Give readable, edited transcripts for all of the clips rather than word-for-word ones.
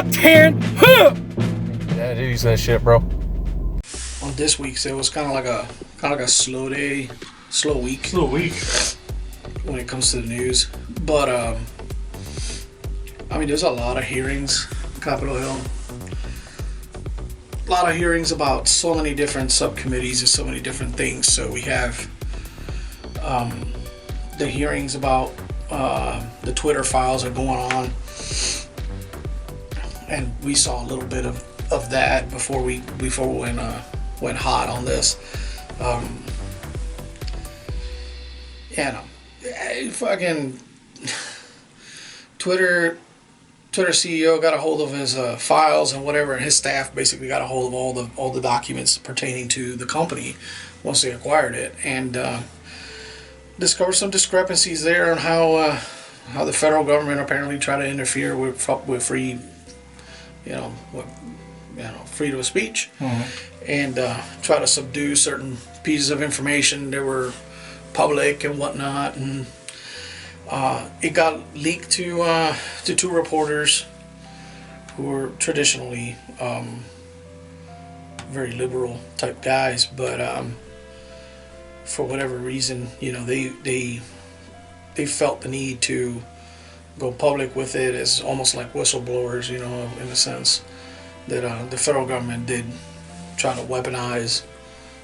about tearing up. Yeah, dude, that shit, bro. On this week's, it was kind of like a slow week. Slow week. When it comes to the news, but I mean, there's a lot of hearings on Capitol Hill. A lot of hearings about so many different subcommittees and so many different things. So we have the hearings about the Twitter files are going on, and we saw a little bit of that before we went hot on this. Fucking Twitter CEO got a hold of his files and whatever, and his staff basically got a hold of all the documents pertaining to the company once they acquired it, and discovered some discrepancies there on how the federal government apparently tried to interfere with free, freedom of speech, and try to subdue certain pieces of information that were public and whatnot, and it got leaked to two reporters who were traditionally very liberal type guys, but for whatever reason, they felt the need to go public with it as almost like whistleblowers, in a sense that the federal government did try to weaponize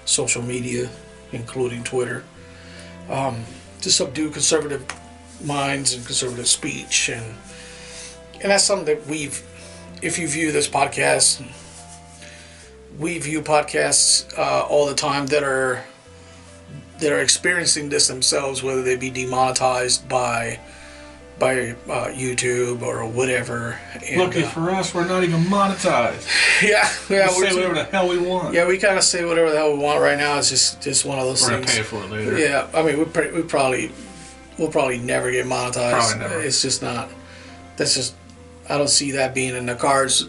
social media, including Twitter, to subdue conservative minds and conservative speech, and that's something that if you view this podcast, we view podcasts all the time that are experiencing this themselves, whether they be demonetized by YouTube or whatever. And, lucky for us, we're not even monetized. Yeah, we say whatever the hell we want. Yeah, we kind of say whatever the hell we want right now. It's just one of those things. We're gonna pay for it later. Yeah, I mean, we'll probably never get monetized. Probably never. It's just not. That's just. I don't see that being in the cards.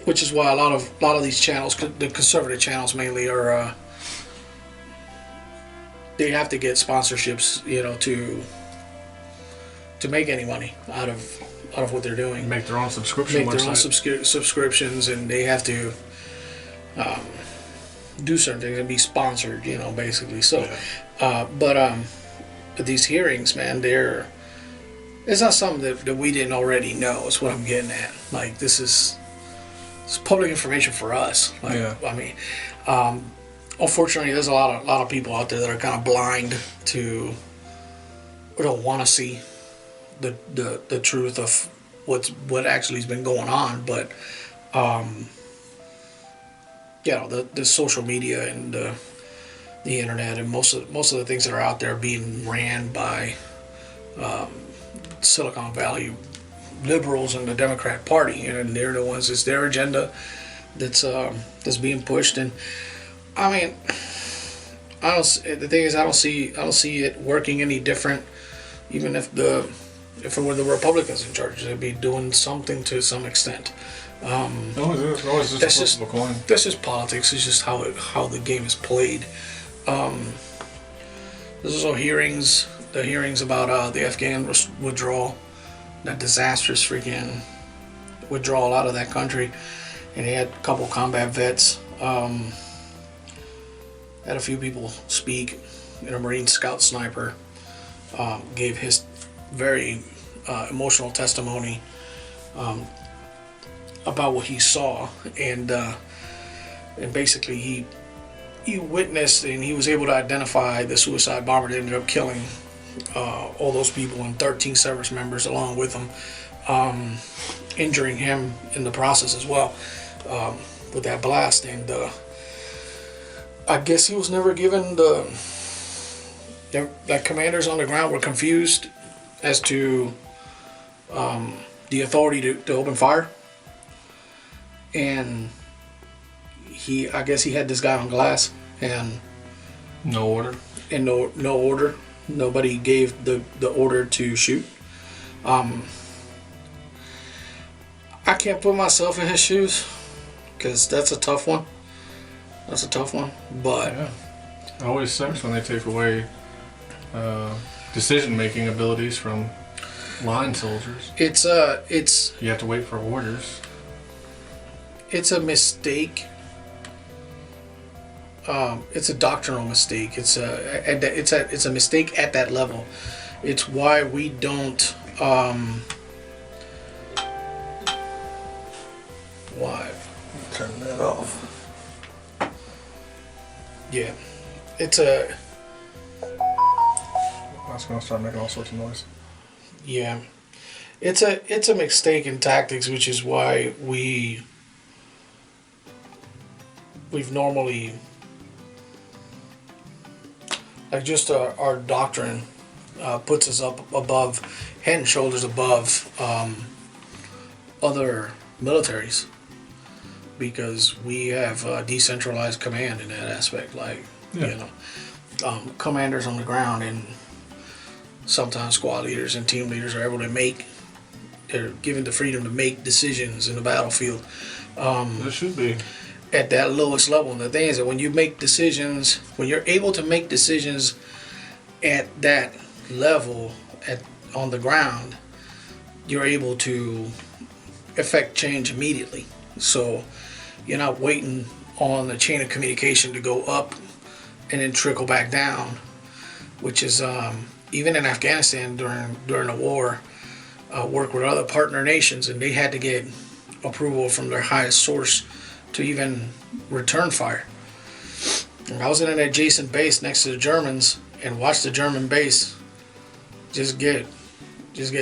Which is why a lot of these channels, the conservative channels mainly, are. They have to get sponsorships, to make any money out of what they're doing. Make their own subscription. Make their own subscriptions, and they have to do certain things and be sponsored, basically. So, yeah. But these hearings, man, it's not something that we didn't already know. Is what I'm getting at. Like, it's public information for us. Like, yeah. I mean, unfortunately, there's a lot of people out there that are kind of blind to, or don't want to see the truth of what actually has been going on. But the social media and the internet and most of the things that are out there being ran by Silicon Valley liberals and the Democrat Party, and they're the ones. It's their agenda that's being pushed. And I mean, the thing is, I don't see it working any different. Even if it were the Republicans in charge, they'd be doing something to some extent. Always that's just politics. It's just how the game is played. There's also hearings about the Afghan withdrawal, that disastrous freaking withdrawal out of that country, and they had a couple combat vets. Had a few people speak, and a Marine scout sniper gave his very emotional testimony about what he saw, and basically he witnessed and he was able to identify the suicide bomber that ended up killing all those people and 13 service members along with him, injuring him in the process as well with that blast. And I guess he was never given that commanders on the ground were confused as to the authority to open fire, and I guess he had this guy on glass, and no order. Nobody gave the order to shoot. I can't put myself in his shoes because that's a tough one. But yeah. It always sucks when they take away decision-making abilities from line soldiers. It's You have to wait for orders. it's a mistake. It's a doctrinal mistake. It's a mistake at that level. It's why we don't. Why? Turn that off. Yeah, it's a. That's gonna start making all sorts of noise. Yeah, it's a mistake in tactics, which is why we've normally, like, just our doctrine puts us up above, head and shoulders above other militaries, because we have decentralized command in that aspect. Like, commanders on the ground and sometimes squad leaders and team leaders are able to they're given the freedom to make decisions in the battlefield. There should be. At that lowest level. And the thing is that when you make decisions, when you're able to make decisions at that level, on the ground, you're able to affect change immediately. So you're not waiting on the chain of communication to go up and then trickle back down, which is even in Afghanistan during the war, work with other partner nations, and they had to get approval from their highest source to even return fire. And I was in an adjacent base next to the Germans and watched the German base just get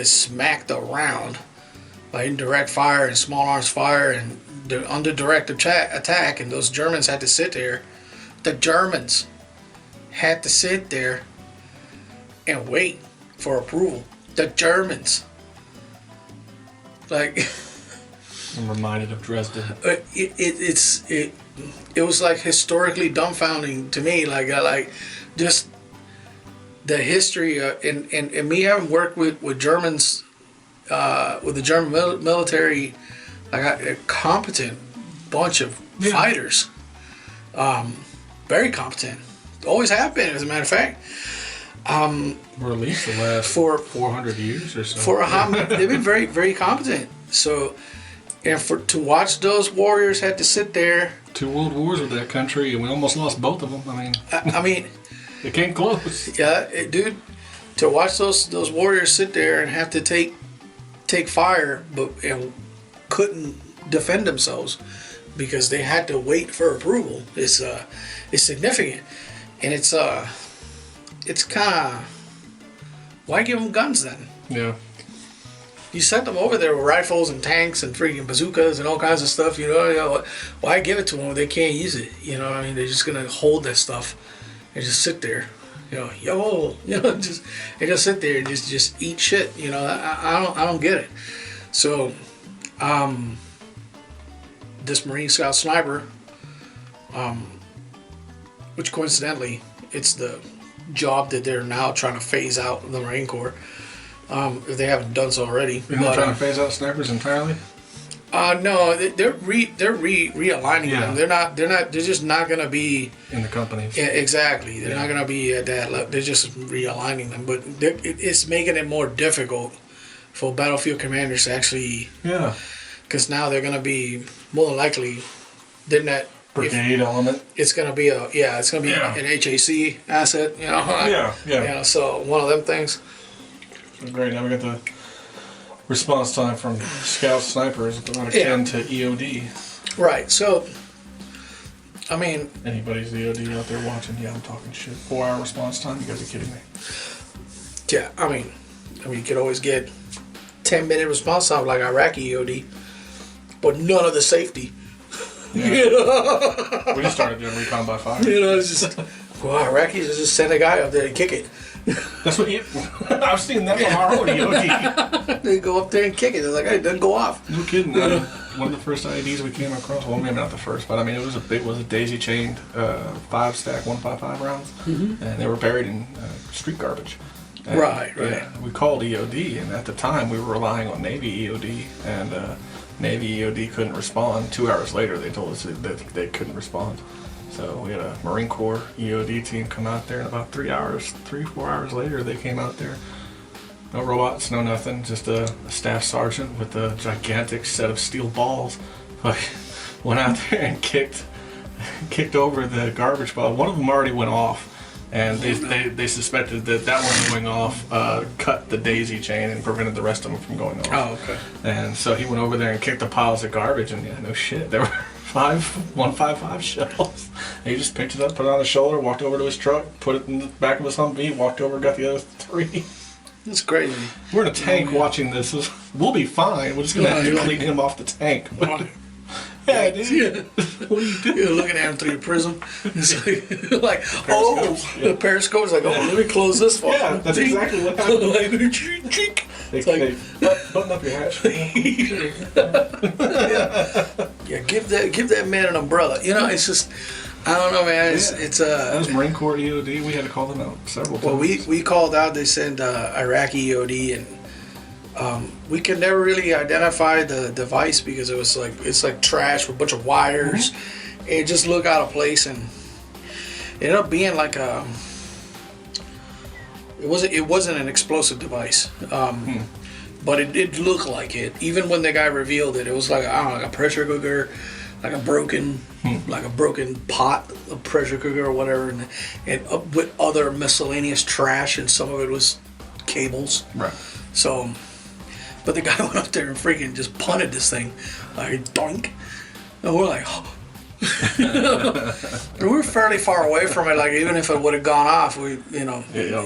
smacked around by indirect fire and small arms fire and under direct attack, and those Germans had to sit there. The Germans had to sit there and wait for approval. The Germans. Like, I'm reminded of Dresden. It was like historically dumbfounding to me. Like just the history and me having worked with Germans, with the German military, like a competent bunch of fighters, very competent. Always have been, as a matter of fact. Or at least the last 400 years or so. They've been very, very competent. So, and to watch those warriors had to sit there. 2 world wars with that country, and we almost lost both of them. I mean, it came close. Yeah, dude. To watch those warriors sit there and have to take fire, but couldn't defend themselves because they had to wait for approval. It's significant, and it's kind of, why give them guns then? Yeah. You sent them over there with rifles and tanks and freaking bazookas and all kinds of stuff. You know, why give it to them when they can't use it? You know what I mean? They're just gonna hold that stuff and just sit there. Just sit there and just eat shit. You know, I don't get it. So, this Marine Scout Sniper, which coincidentally, it's the job that they're now trying to phase out of the Marine Corps, if they haven't done so already. You're not trying to phase out snipers entirely? No, they're realigning them. They're just not going to be in the companies. Yeah, exactly. They're not going to be at that level. They're just realigning them, but it's making it more difficult for battlefield commanders to actually. Yeah. Because now they're going to be more than likely. Then that brigade element. It's going to be an HAC asset. You know. Yeah. So one of them things. Great. Now we got the response time from scout snipers about akin to EOD. Right. So, I mean, anybody's EOD out there watching? Yeah, I'm talking shit. 4-hour response time? You guys are kidding me? Yeah. I mean, you could always get 10-minute response time like Iraqi EOD, but none of the safety. Yeah. You know? We just started doing recon by fire. You know, it's just Iraqis just send a guy up there and kick it. That's what I've seen that from our own EOD. They go up there and kick it. They're like, hey, it doesn't go off. No kidding. One of the first IEDs we came across, well, maybe not the first, but I mean, it was a daisy chained 5-stack 155 rounds, and they were buried in street garbage. And, right. Yeah, we called EOD, and at the time we were relying on Navy EOD, and Navy EOD couldn't respond. 2 hours later, they told us that they couldn't respond. So we had a Marine Corps EOD team come out there, and about 3 or 4 hours later, they came out there, No robots, no nothing. Just a staff sergeant with a gigantic set of steel balls. Like, went out there and kicked over the garbage bottle. One of them already went off, and they suspected that one going off cut the daisy chain and prevented the rest of them from going off. Oh, okay. And so he went over there and kicked the piles of garbage, and yeah, no shit, there were 155 shells. And he just picked it up, put it on his shoulder, walked over to his truck, put it in the back of his Humvee, walked over, got the other 3. That's crazy. We're in a tank watching this. We'll be fine. We're just gonna have to clean him off the tank. Yeah, dude. What are you doing? You're looking at him through your prism. It's like the periscope's like, oh, let me close this one. Yeah, that's exactly what happened. It's like, button up your hatch. yeah, give that man an umbrella. You know, it's just, I don't know, man. It's that was Marine Corps EOD. We had to call them out several times. Well, we called out. They sent Iraqi EOD, and we could never really identify the device because it's like trash with a bunch of wires. Mm-hmm. It just looked out of place, and it ended up being like a. It wasn't an explosive device, but it did look like it. Even when the guy revealed it, it was like, I don't know, like a pressure cooker, like a broken pot, a pressure cooker or whatever, and with other miscellaneous trash, and some of it was cables. Right. So, but the guy went up there and freaking just punted this thing, like doink, and we're like, oh. We were fairly far away from it. Like, even if it would have gone off, it would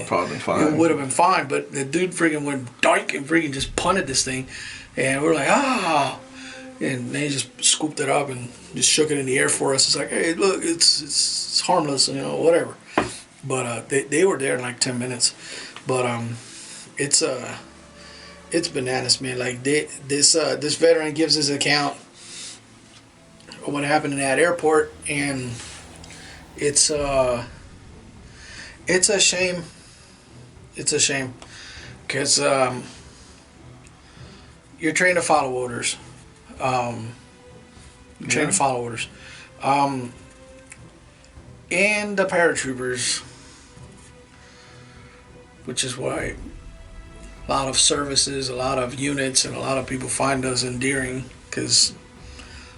probably been fine. It would have been fine. But the dude freaking went doink and freaking just punted this thing, and we're like, ah. And they just scooped it up and just shook it in the air for us. It's like, hey, look, it's harmless, whatever. But they were there in like 10 minutes. But it's bananas, man. Like this veteran gives his account of what happened in that airport, and it's a shame. It's a shame because you're trained to follow orders. And the paratroopers, which is why a lot of services, a lot of units, and a lot of people find us endearing, because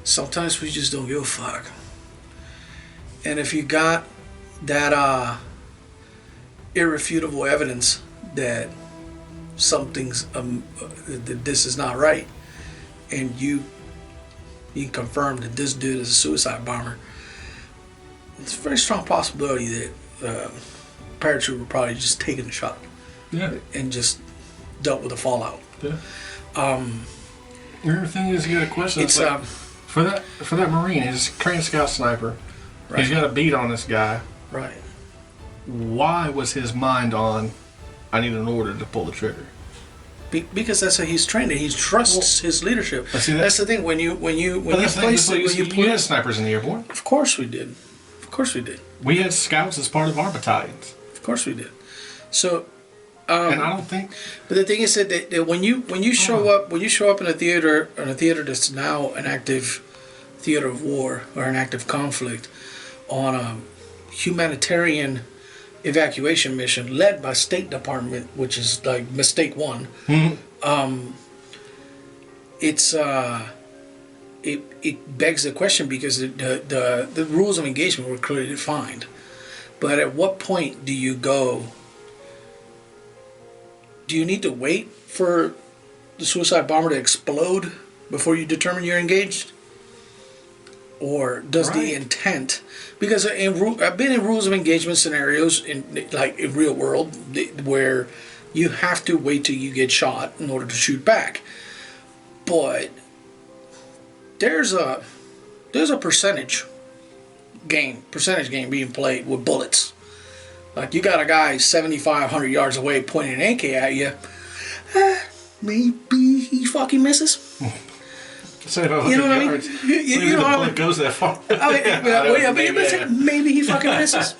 sometimes we just don't give a fuck. And if you got that irrefutable evidence that something's that this is not right, and you can confirm that this dude is a suicide bomber, it's a very strong possibility that paratrooper probably just taken a shot, and just dealt with the fallout. Yeah. The other thing is, you got a question. It's like, for that Marine, he's a trained scout sniper. Right. He's got a beat on this guy. Right. Why was his mind on, I need an order to pull the trigger? Because that's how he's trained. He trusts his leadership. That's the thing. When you had snipers in the airborne. Of course we did. We had scouts as part of our battalions. Of course we did. So, and I don't think. But the thing is that when you show up in a theater that's now an active theater of war or an active conflict on a humanitarian evacuation mission led by State Department, which is like mistake one. Mm-hmm. It begs the question, because the rules of engagement were clearly defined. But at what point do you go? Do you need to wait for the suicide bomber to explode before you determine you're engaged? Or does the intent, because I've been in rules of engagement scenarios in real world where you have to wait till you get shot in order to shoot back, but there's a percentage game being played with bullets. Like, you got a guy 7,500 yards away pointing an AK at you, maybe he fucking misses. You know what I mean? You know how it goes that far. Maybe he fucking misses.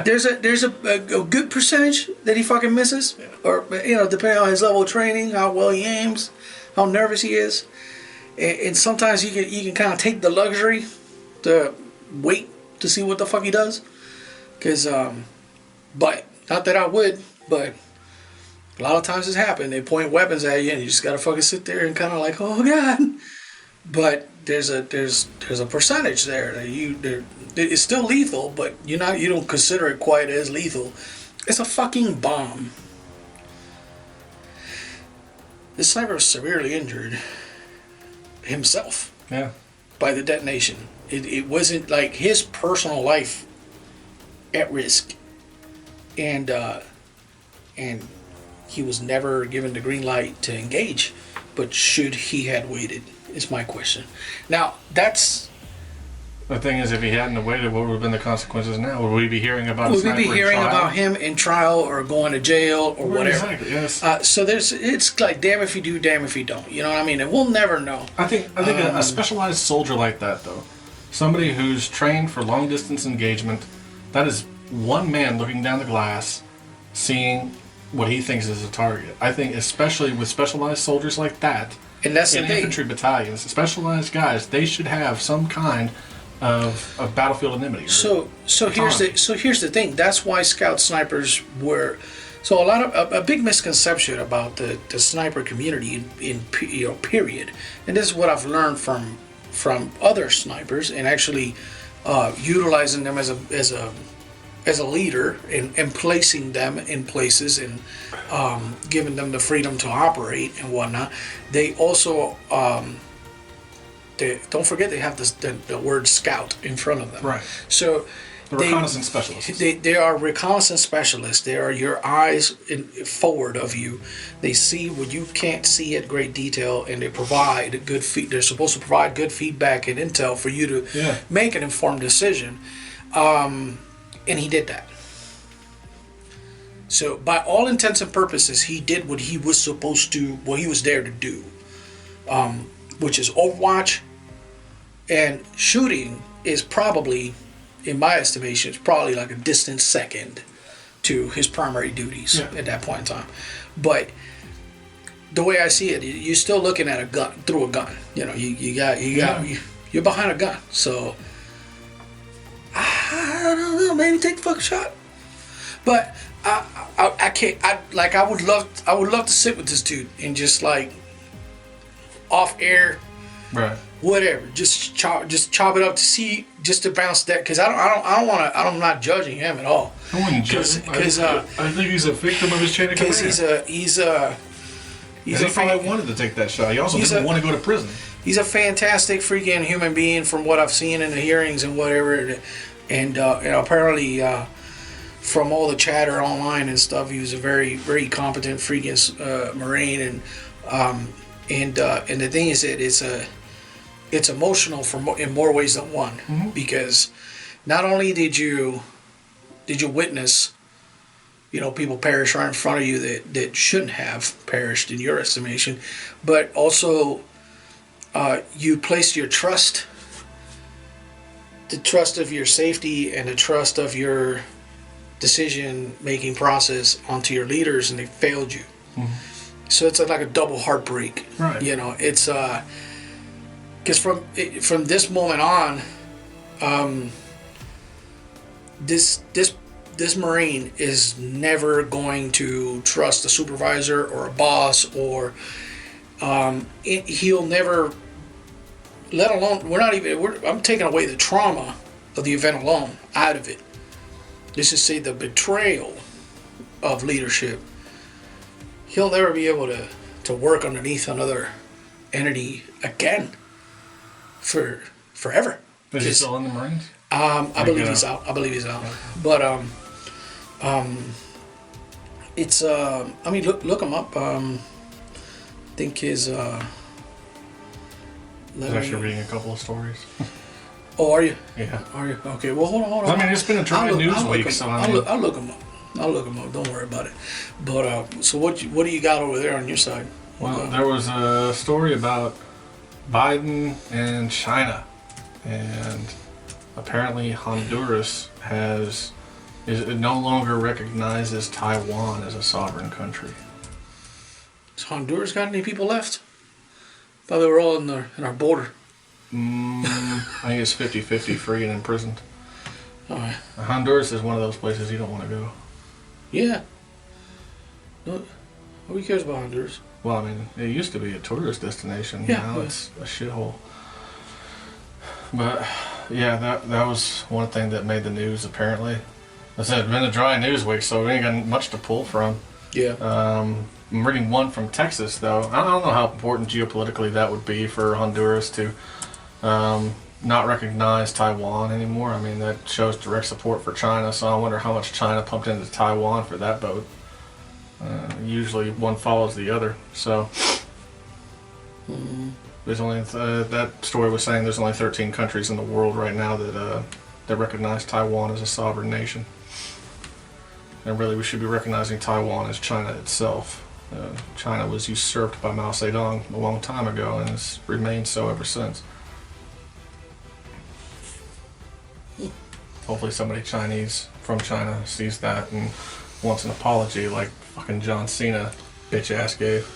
There's a good percentage that he fucking misses, or depending on his level of training, how well he aims, how nervous he is, and sometimes you can kind of take the luxury to wait to see what the fuck he does, because but not that I would, but A lot of times it's happened. They point weapons at you, and you just gotta fucking sit there and kind of like, oh god. But there's a percentage there that it's still lethal, but you don't consider it quite as lethal. It's a fucking bomb. This sniper was severely injured himself. Yeah. By the detonation. It wasn't like his personal life at risk, and he was never given the green light to engage. But should he had waited, is my question. Now, that's... The thing is, if he hadn't waited, what would have been the consequences now? Would we be hearing about a sniper Would we be hearing in trial? about him in trial or going to jail or whatever? Exactly, yes. So it's like, damn if you do, damn if you don't. You know what I mean? And we'll never know. I think a specialized soldier like that, though, somebody who's trained for long-distance engagement, that is one man looking down the glass, seeing what he thinks is a target. I think especially with specialized soldiers like that, and that's in the thing. infantry battalions, specialized guys, they should have some kind of battlefield anonymity. So here's the thing. That's why scout snipers were. So a big misconception about the sniper community in period, and this is what I've learned from other snipers, and actually utilizing them as a leader and placing them in places and giving them the freedom to operate and whatnot. They also don't forget they have the word scout in front of them. Right. So the reconnaissance specialists. They are reconnaissance specialists. They are your eyes forward of you. They see what you can't see at great detail, and they provide good they're supposed to provide good feedback and intel for you to make an informed decision. And he did that. So by all intents and purposes, he did what he was supposed to, what he was there to do, which is Overwatch, and shooting is probably, in my estimation, it's probably like a distant second to his primary duties at that point in time. But the way I see it, you're still looking at a gun through a gun. You know, you're behind a gun. So I don't know, maybe take the fucking shot. But I can't. I would love to sit with this dude and just like off air, right? Whatever, just chop it up to see, just to bounce that, because I'm not judging him at all. I wouldn't judge him. I think he's a victim of his chain of command. Because he probably wanted to take that shot. He also didn't want to go to prison. He's a fantastic freaking human being from what I've seen in the hearings and whatever, and apparently from all the chatter online and stuff, he was a very, very competent freaking Marine, and the thing is that it's emotional in more ways than one, because not only did you witness, people perish right in front of you that shouldn't have perished in your estimation, but also you placed your trust, the trust of your safety and the trust of your decision-making process onto your leaders, and they failed you. So it's like a double heartbreak. Right. It's because from this moment on, this Marine is never going to trust a supervisor or a boss, or he'll never. Let alone, I'm taking away the trauma of the event alone out of it. Let's just say the betrayal of leadership. He'll never be able to work underneath another entity again for forever. Is he still in the Marines? I believe he's out. But it's look him up. I think his I was actually reading a couple of stories. Oh, are you? Yeah. Are you? Okay. Well, hold on. I mean, it's been a trying news week, so I'll look him up. Don't worry about it. But so what do you got over there on your side? Well, there was a story about Biden and China, and apparently Honduras it no longer recognizes Taiwan as a sovereign country. Has Honduras got any people left? Thought they were all in our border. I think it's 50-50 free and imprisoned. All right. Honduras is one of those places you don't want to go. Yeah. No, Who cares about Honduras? Well, I mean, it used to be a tourist destination. Yeah, Now but- it's a shithole. But yeah, that was one thing that made the news. Apparently, I said it's been a dry news week, so we ain't got much to pull from. Yeah. I'm reading one from Texas, though. I don't know how important geopolitically that would be for Honduras to not recognize Taiwan anymore. I mean, that shows direct support for China, so I wonder how much China pumped into Taiwan for that vote. Usually one follows the other, so there's only that story was saying there's only 13 countries in the world right now that recognize Taiwan as a sovereign nation, and really we should be recognizing Taiwan as China itself. China was usurped by Mao Zedong a long time ago and has remained so ever since. Hopefully somebody Chinese from China sees that and wants an apology like fucking John Cena bitch ass gave.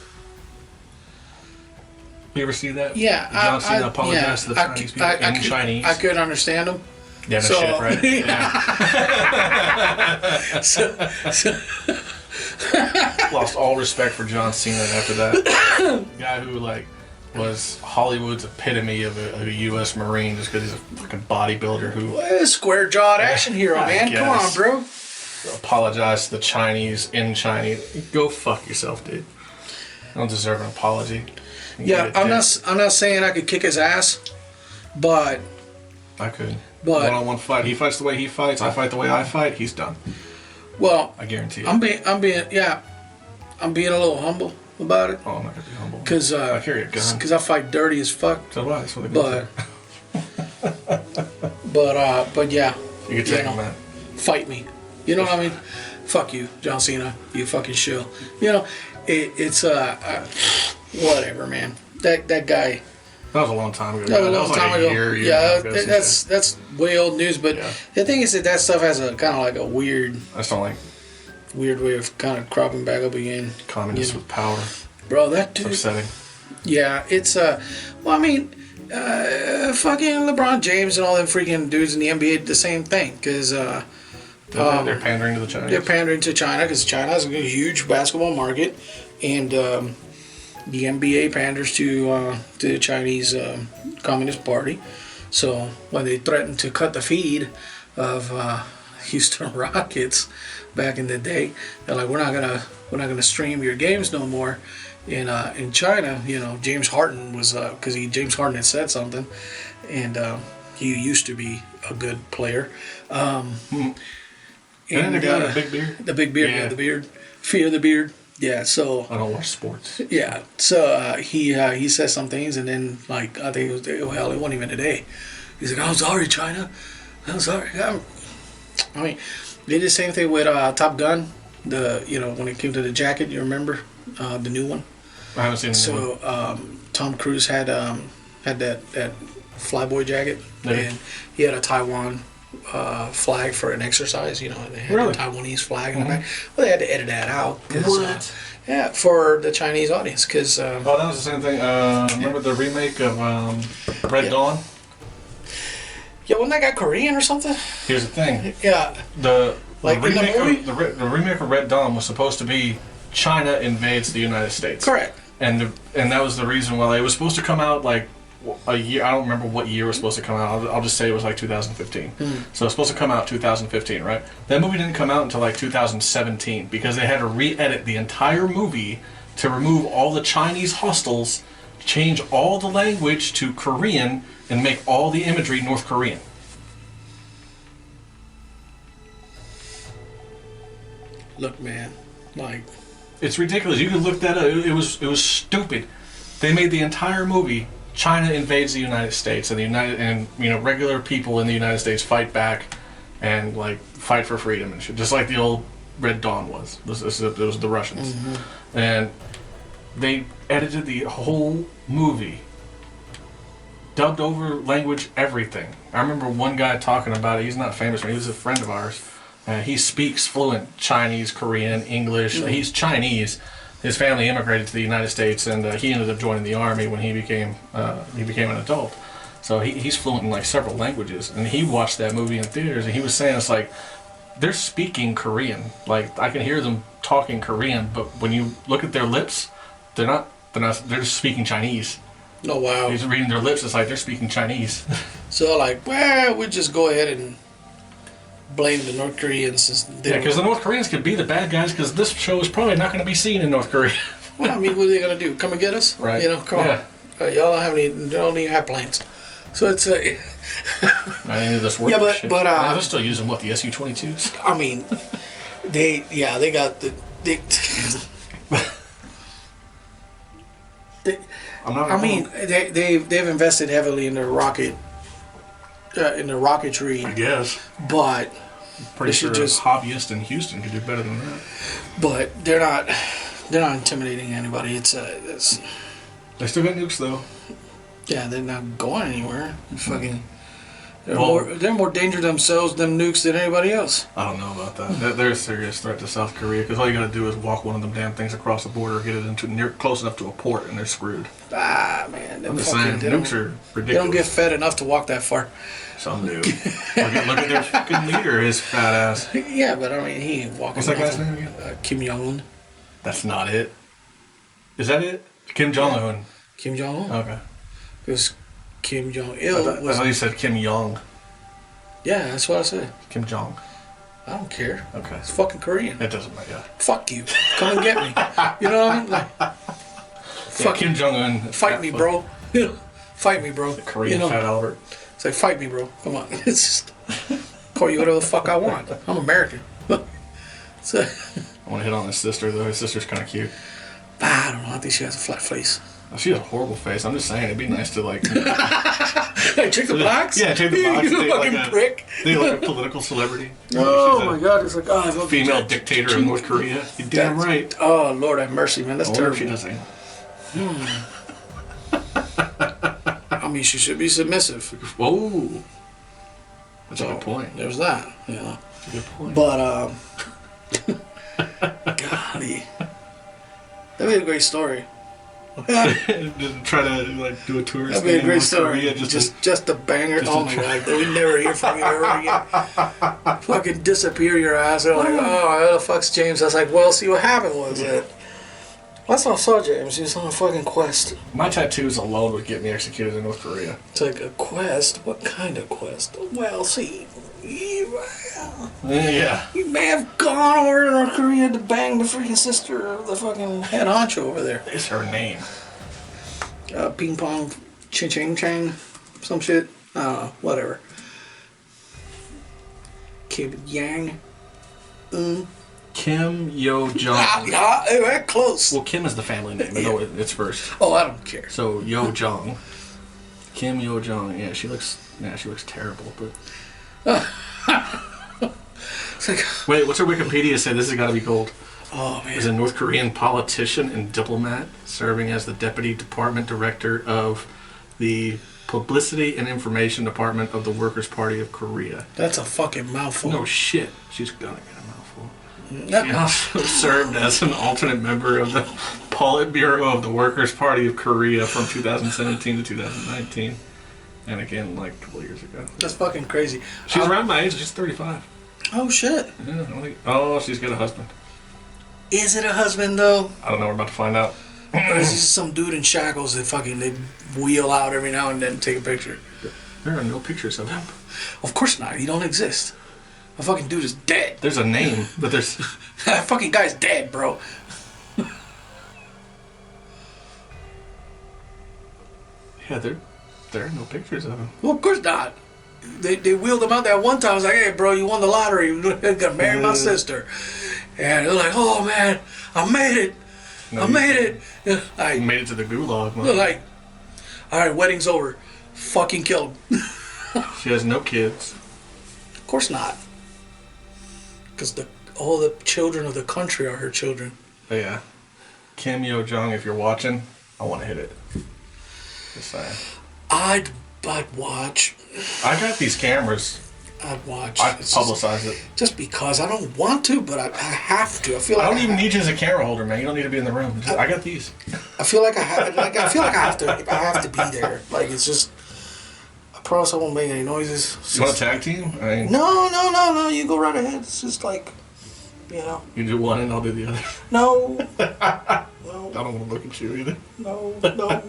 You ever see that? Yeah. John Cena apologized to the Chinese people in Chinese. I could understand him. Yeah, no shit, right? Yeah. Lost all respect for John Cena after that. Guy who was Hollywood's epitome of a U.S. Marine just because he's a fucking bodybuilder who Square jawed action hero, man. Come on, bro. Apologized to the Chinese in Chinese. Go fuck yourself, dude. I don't deserve an apology. Yeah, I'm not saying I could kick his ass, but I could. But one-on-one fight. He fights the way he fights. I fight the way I fight. He's done. Well, I guarantee you. I'm being a little humble about it. Oh, I'm not gonna be humble. Cause I carry a gun. Because I fight dirty as fuck. So what? That's what the But yeah. You can take him, man. Fight me. You know what I mean? Fuck you, John Cena. You fucking shill. You know, it's whatever, man. That guy. That was a long time ago. That was a long time ago. Yeah, that's way old news. But the thing is that stuff has a kind of like a weird. I just don't like weird way of kind of cropping back up again. Communists with power. Bro, that dude. It's upsetting. Yeah, it's well, I mean, fucking LeBron James and all them freaking dudes in the NBA did the same thing because they're pandering to the Chinese. They're pandering to China because China has a huge basketball market, and the NBA panders to the Chinese Communist Party. So when they threatened to cut the feed of Houston Rockets back in the day, they're like, we're not gonna stream your games no more. In China, you know, James Harden was because James Harden had said something, and he used to be a good player. And the guy with the big beard. The big beard, yeah, the beard, fear the beard. Yeah, so I don't watch sports. Yeah, so he says some things, and then I think it wasn't even today. He's like, "I'm sorry, China. I'm sorry." I mean, they did the same thing with Top Gun. When it came to the jacket, you remember the new one? I haven't seen the new one. So Tom Cruise had that flyboy jacket, and he had a Taiwan flag for an exercise. You know, they had a Taiwanese flag in the back. Well, they had to edit that out. What? Yeah, for the Chinese audience, because that was the same thing. Remember the remake of Red Dawn? Yeah, wasn't that guy Korean or something? Here's the thing. Yeah. The remake in the movie? the remake of Red Dawn was supposed to be China invades the United States. Correct. And that was the reason why it was supposed to come out like a year. I don't remember what year it was supposed to come out. I'll just say it was like 2015. So it was supposed to come out 2015, right? That movie didn't come out until like 2017 because they had to re-edit the entire movie to remove all the Chinese hostiles, change all the language to Korean, and make all the imagery North Korean. Look, man, it's ridiculous. You can look that up. It was stupid. They made the entire movie China invades the United States, and regular people in the United States fight back and fight for freedom and shit, just like the old Red Dawn was. It was the Russians, and they edited the whole movie, dubbed over language, everything. I remember one guy talking about it. He's not famous, but he was a friend of ours. He speaks fluent Chinese, Korean, English. He's Chinese. His family immigrated to the United States, and he ended up joining the army when he became an adult. So he's fluent in several languages. And he watched that movie in theaters, and he was saying it's like they're speaking Korean. I can hear them talking Korean, but when you look at their lips, they're just speaking Chinese. Oh, wow. He's reading their lips, it's like they're speaking Chinese. So, like, well, we'll just go ahead and blame the North Koreans. Since because the North Koreans could be the bad guys, because this show is probably not going to be seen in North Korea. Well, I mean, what are they going to do? Come and get us? Right. You know, come on. Y'all don't even have planes. So it's I mean, this work shit. but they're still using what, the Su-22s? I mean, they got the they've invested heavily in their rocketry. I guess. But Pretty sure a hobbyist in Houston could do better than that. But they're not intimidating anybody. It's they still got nukes though. Yeah, they're not going anywhere. They're more dangerous themselves, them nukes, than anybody else. I don't know about that. They're a serious threat to South Korea, because all you got to do is walk one of them damn things across the border, get it close enough to a port, and they're screwed. Ah, man. I'm just saying, nukes are ridiculous. They don't get fed enough to walk that far. Some do. Look at their fucking leader, his fat ass. Yeah, but I mean, he ain't walking. What's that guy's name again? Kim Jong-un. That's not it. Is that it? Kim Jong-un. Kim Jong-un. Okay. Because Kim Jong-il I thought you said Kim Jong. Yeah, that's what I said. Kim Jong. I don't care. Okay. It's fucking Korean. It doesn't matter. Fuck you. Come and get me. You know what I mean? Like, Kim Jong-un. Fight me, bro. Fight me, bro. The Korean Fat Albert. It's like, fight me, bro. Come on. It's just, call you whatever the fuck I want. I'm American. So, I want to hit on his sister, though. His sister's kind of cute. I don't know. I think she has a flat face. She has a horrible face. I'm just saying, it'd be nice to, like... Hey, check the box? Yeah, check the box. You fucking prick. They like a political celebrity. Oh, my God. It's like, oh, female dictator in North Korea. You're damn right. Oh, Lord have mercy, man. That's terrible. She doesn't. I mean, she should be submissive. Whoa. That's a good point. There's that, you know. That's a good point. But, golly. That'd be a great story. Just try to like do a tour. That'd be a great story. Korea, just a banger. Oh my God, we never hear from you ever again. Fucking disappear your ass. They're like, oh, where the fuck's James? I was like, well, see what happened was that. Last time I saw James, he was on a fucking quest. My tattoos alone would get me executed in North Korea. It's like a quest? What kind of quest? Well, see, yeah. You may have gone over to North Korea to bang the freaking sister of the fucking head honcho over there. It's her name. Ping pong, ching ching chang, some shit. I don't know, whatever. Kim Yang. Kim Yo Jong. Very close. Well, Kim is the family name. I know it's first. Oh, I don't care. So Yo Jong. Kim Yo Jong. Yeah, she looks terrible, but. It's like, wait, what's her Wikipedia say? This has got to be gold. Oh man. Is a North Korean politician and diplomat serving as the deputy department director of the Publicity and Information Department of the Workers' Party of Korea. That's a fucking mouthful. No shit. She's gonna get a mouthful. She also served as an alternate member of the Politburo of the Workers' Party of Korea from 2017 to 2019. And again, like a couple years ago. That's fucking crazy. She's around my age. She's 35. Oh, shit. Yeah, she's got a husband. Is it a husband, though? I don't know. We're about to find out. Or is he just some dude in shackles that fucking they wheel out every now and then and take a picture? There are no pictures of him. Of course not. He don't exist. A fucking dude is dead. There's a name, but there's... That fucking guy's dead, bro. Yeah, there are no pictures of him. Well, of course not. They wheeled him out that one time. I was like, hey, bro, you won the lottery. You're going to marry my sister. And they're like, oh, man, I made it. No, I made it. I made it to the gulag, man. They're like, all right, wedding's over. Fucking kill him. She has no kids. Of course not. Because all the children of the country are her children. But yeah. Kim Yo Jong, if you're watching, I want to hit it. Just saying. I'd watch. I got these cameras. I'd watch. I'd publicize it. Just because I don't want to, but I have to. I feel like I don't even need you as a camera holder, man. You don't need to be in the room. I got these. I feel like I have. I feel like I have to. I have to be there. Like it's just. I promise I won't make any noises. You want to tag team? No. You go right ahead. It's just like. You know. You do one and I'll do the other. No. No. I don't want to look at you either. No. No.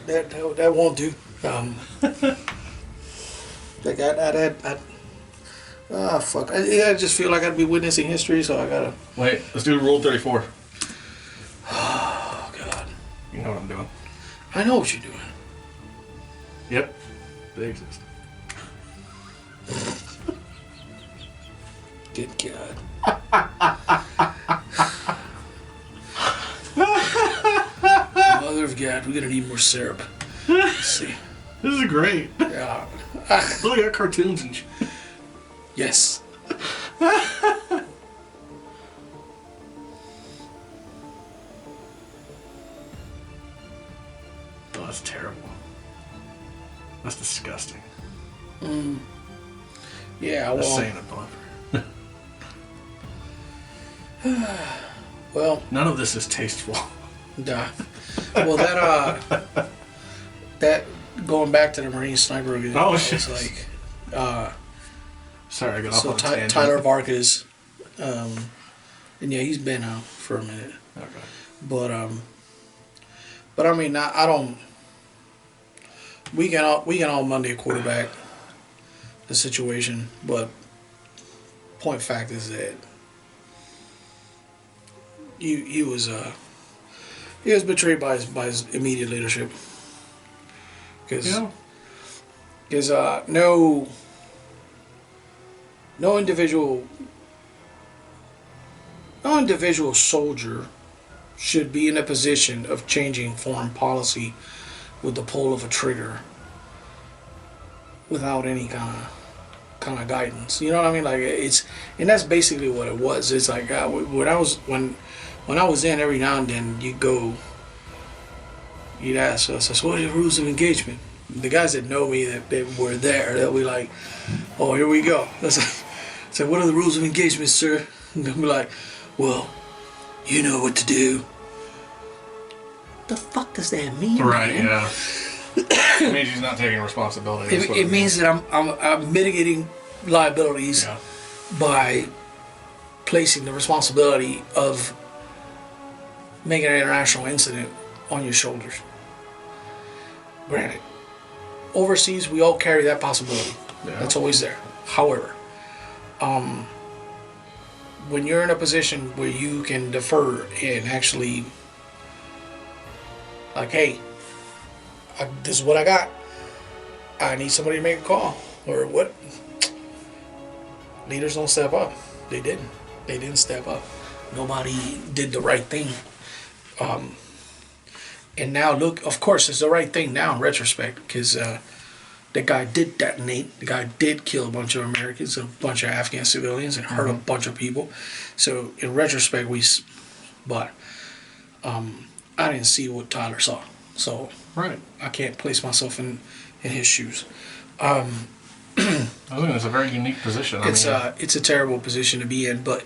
That won't do. Fuck. I just feel like I'd be witnessing history, so I gotta. Wait, let's do Rule 34. Oh, God. You know what I'm doing. I know what you're doing. Yep. They exist. Good God. Mother of God, we're gonna need more syrup. Let's see. This is great. Yeah. Look at cartoons and shit. Yes. Oh, that's terrible. That's disgusting. Yeah, That's well. saying it, Bob. Well. None of this is tasteful. Duh. Well, that going back to the Marine sniper again. Oh, it's shit. like. Sorry, I got off So on a tangent. Tyler Vargas, and yeah, he's been out for a minute. Okay. But I mean, I don't. We can all Monday quarterback the situation, but point fact is that he was betrayed by his immediate leadership because no individual soldier should be in a position of changing foreign policy with the pull of a trigger without any kind of guidance. You know what I mean? Like and that's basically what it was. It's like when I was in, every now and then you'd ask us, what are the rules of engagement? The guys that know me that were there, they'll be like, oh, here we go. So what are the rules of engagement, sir? And they'll be like, well, you know what to do. The fuck does that mean? Right, man? yeah. It means he's not taking responsibility. It means that I'm mitigating liabilities by placing the responsibility of making an international incident on your shoulders. Granted, overseas we all carry that possibility. Yeah. That's always there. However, when you're in a position where you can defer and actually, like, hey, this is what I got. I need somebody to make a call. Or what? Leaders don't step up. They didn't. They didn't step up. Nobody did the right thing. And now look, of course, it's the right thing now in retrospect because the guy did detonate. The guy did kill a bunch of Americans, a bunch of Afghan civilians, and hurt a bunch of people. So in retrospect, but I didn't see what Tyler saw. So Right. I can't place myself in his shoes. I think it's a very unique position. It's a terrible position to be in, but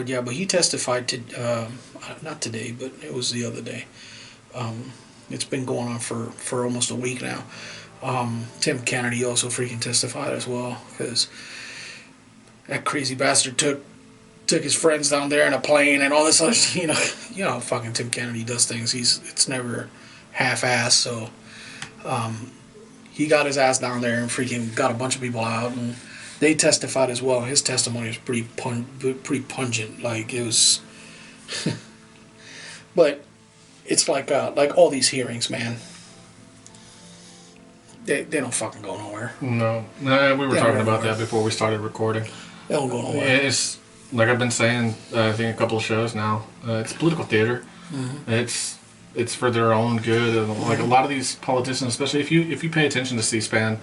he testified to not today, but it was the other day. It's been going on for almost a week now. Tim Kennedy also freaking testified as well because that crazy bastard took his friends down there in a plane and all this other, you know how fucking Tim Kennedy does things. It's never half-assed. So he got his ass down there and freaking got a bunch of people out, and they testified as well. His testimony was pretty pungent. Like it was, but it's like all these hearings, man. They don't fucking go nowhere. No, we were talking about that before we started recording. They don't go nowhere. It's like I've been saying, I think a couple of shows now. It's political theater. Mm-hmm. It's for their own good. And like a lot of these politicians, especially if you pay attention to C-SPAN,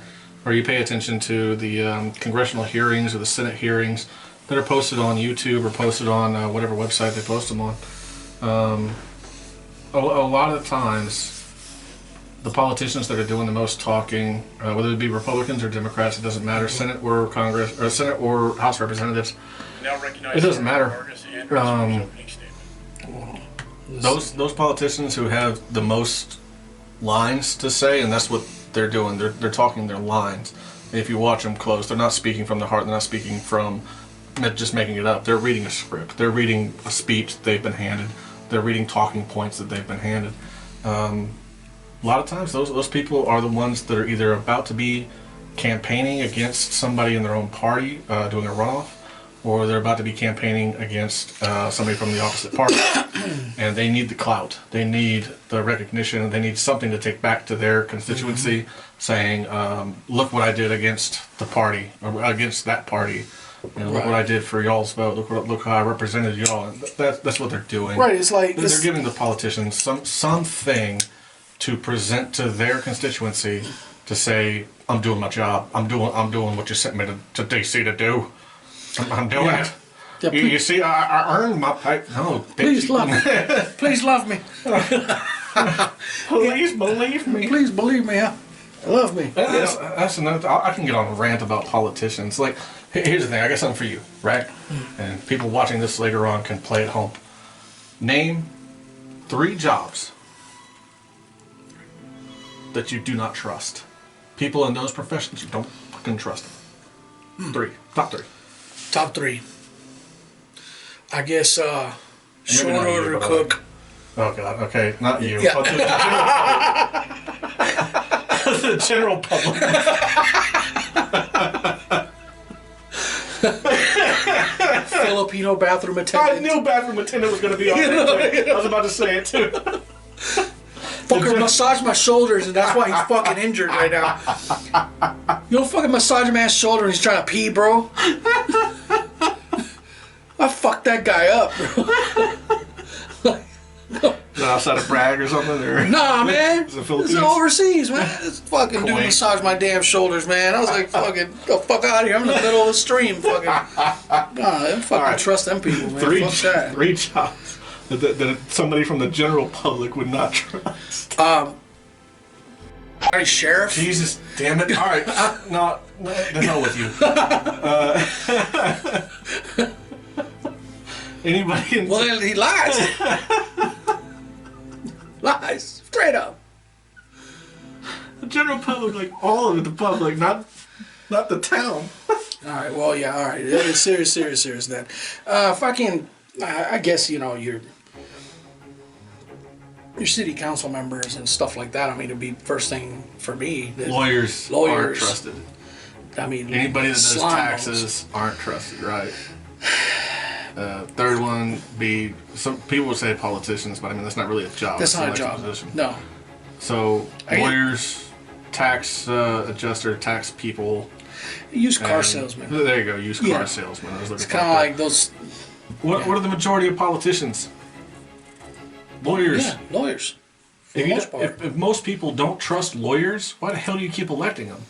or you pay attention to the congressional hearings or the Senate hearings that are posted on YouTube or posted on whatever website they post them on. A lot of the times, the politicians that are doing the most talking, whether it be Republicans or Democrats, it doesn't matter, Senate or Congress, or Senate or House Representatives, it doesn't matter. Those politicians who have the most lines to say, and that's what they're doing. They're talking their lines. If you watch them close, they're not speaking from the heart. They're not speaking from just making it up. They're reading a script. They're reading a speech they've been handed. They're reading talking points that they've been handed. A lot of times, those people are the ones that are either about to be campaigning against somebody in their own party, doing a runoff, or they're about to be campaigning against somebody from the opposite party. And they need the clout. They need the recognition. They need something to take back to their constituency, saying, look what I did against the party, or against that party. And look what I did for y'all's vote. Look how I represented y'all. And that's what they're doing. Right. It's like they're giving the politicians something to present to their constituency to say, I'm doing my job. I'm doing what you sent me to DC to do. I'm doing it. Yeah, you see, I earned my pay. No, please love me. Please love me. Please believe me. Please believe me. Love me. That's another. I can get on a rant about politicians. Like, here's the thing. I got something for you, right? And people watching this later on can play at home. Name 3 jobs that you do not trust. People in those professions, you don't fucking trust them. 3. Top 3. Top 3. I guess short not order you, but cook. Oh God. Okay, not you. Yeah. The general public. Filipino bathroom attendant. I knew bathroom attendant was going to be on there. I was about to say it too. Fucker massage my shoulders, and that's why he's fucking injured right now. You don't fucking massage a man's shoulder and he's trying to pee, bro. I fucked that guy up, bro. Is that outside of Bragg or something? Or? Nah, man. Is it Philippines? It's overseas, man. This fucking dude Quaint. massaged my damn shoulders, man. I was like, fucking, get the fuck out of here. I'm in the middle of a stream, fucking. Nah, I don't fucking right. trust them people, man. 3 Fuck that. 3 jobs that somebody from the general public would not trust. Sheriff? Jesus damn it. All right. No, the hell with you. Anybody in... Well, then he lies. Lies. Straight up. The general public, like all of the public, not the town. All right, well, yeah, all right. Serious then. Fucking, I guess, you know, your city council members and stuff like that. I mean, it'd be first thing for me. Lawyers aren't trusted. I mean, Anybody that does taxes aren't trusted, right? Third one be, some people would say politicians, but I mean, that's not really a job. That's not a job. Position. No. So, lawyers, tax adjuster, tax people. Used car salesman. There you go, used car salesman. It's kind of like those. What are the majority of politicians? Lawyers. Yeah, lawyers. For the most part. If most people don't trust lawyers, why the hell do you keep electing them?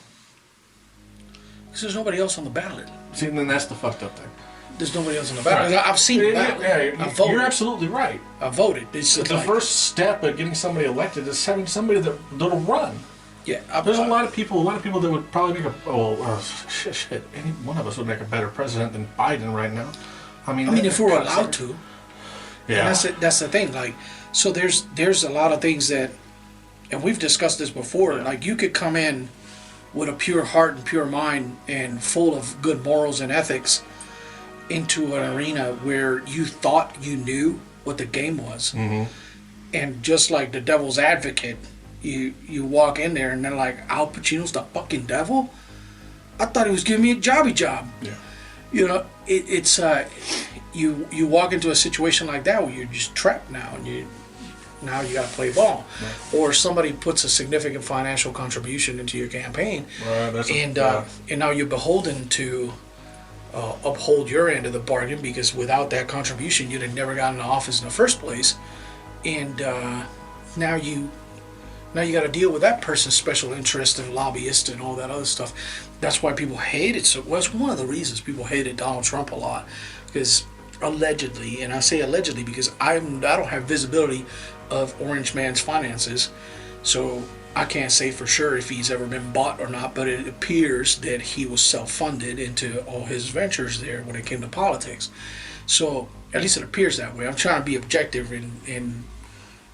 Because there's nobody else on the ballot. See, then that's the fucked up thing. There's nobody else on the ballot. Right. I've seen it. You're absolutely right. I voted. It's the first step of getting somebody elected is having somebody that'll run. Yeah, there's a lot of people that would probably make shit. Any one of us would make a better president than Biden right now. I mean, if we're allowed to. Yeah, and that's the thing. Like, so there's a lot of things that, and we've discussed this before. Like, you could come in with a pure heart and pure mind and full of good morals and ethics into an arena where you thought you knew what the game was, and just like the devil's advocate. You walk in there and they're like, Al Pacino's the fucking devil? I thought he was giving me a job. Yeah. You know, it's you walk into a situation like that where you're just trapped now, and you got to play ball. Right. Or somebody puts a significant financial contribution into your campaign, and now you're beholden to uphold your end of the bargain, because without that contribution you'd have never gotten into office in the first place, and now you got to deal with that person's special interest and lobbyist and all that other stuff. That's why people hate it. So it's one of the reasons people hated Donald Trump a lot, because allegedly, and I say allegedly because I don't have visibility of Orange Man's finances, so I can't say for sure if he's ever been bought or not, but it appears that he was self-funded into all his ventures there when it came to politics. So at least it appears that way. I'm trying to be objective and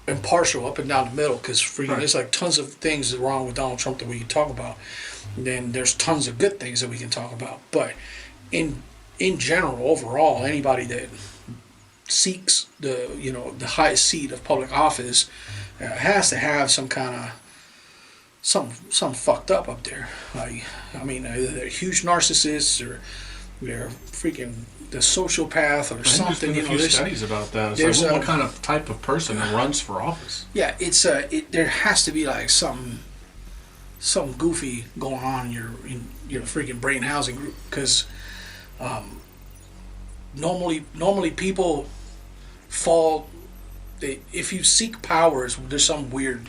impartial up and down the middle, because Right. there's like tons of things wrong with Donald Trump that we can talk about. And then there's tons of good things that we can talk about. But in general, overall, anybody that seeks the highest seat of public office has to have some kind of some fucked up there. Like, I mean, either they're huge narcissists or they're freaking the sociopath or something. There's been a few studies about that. It's like, what kind of type of person runs for office? Yeah, it's there has to be like some goofy going on in your freaking brain housing group, because normally people fall. If you seek powers, there's something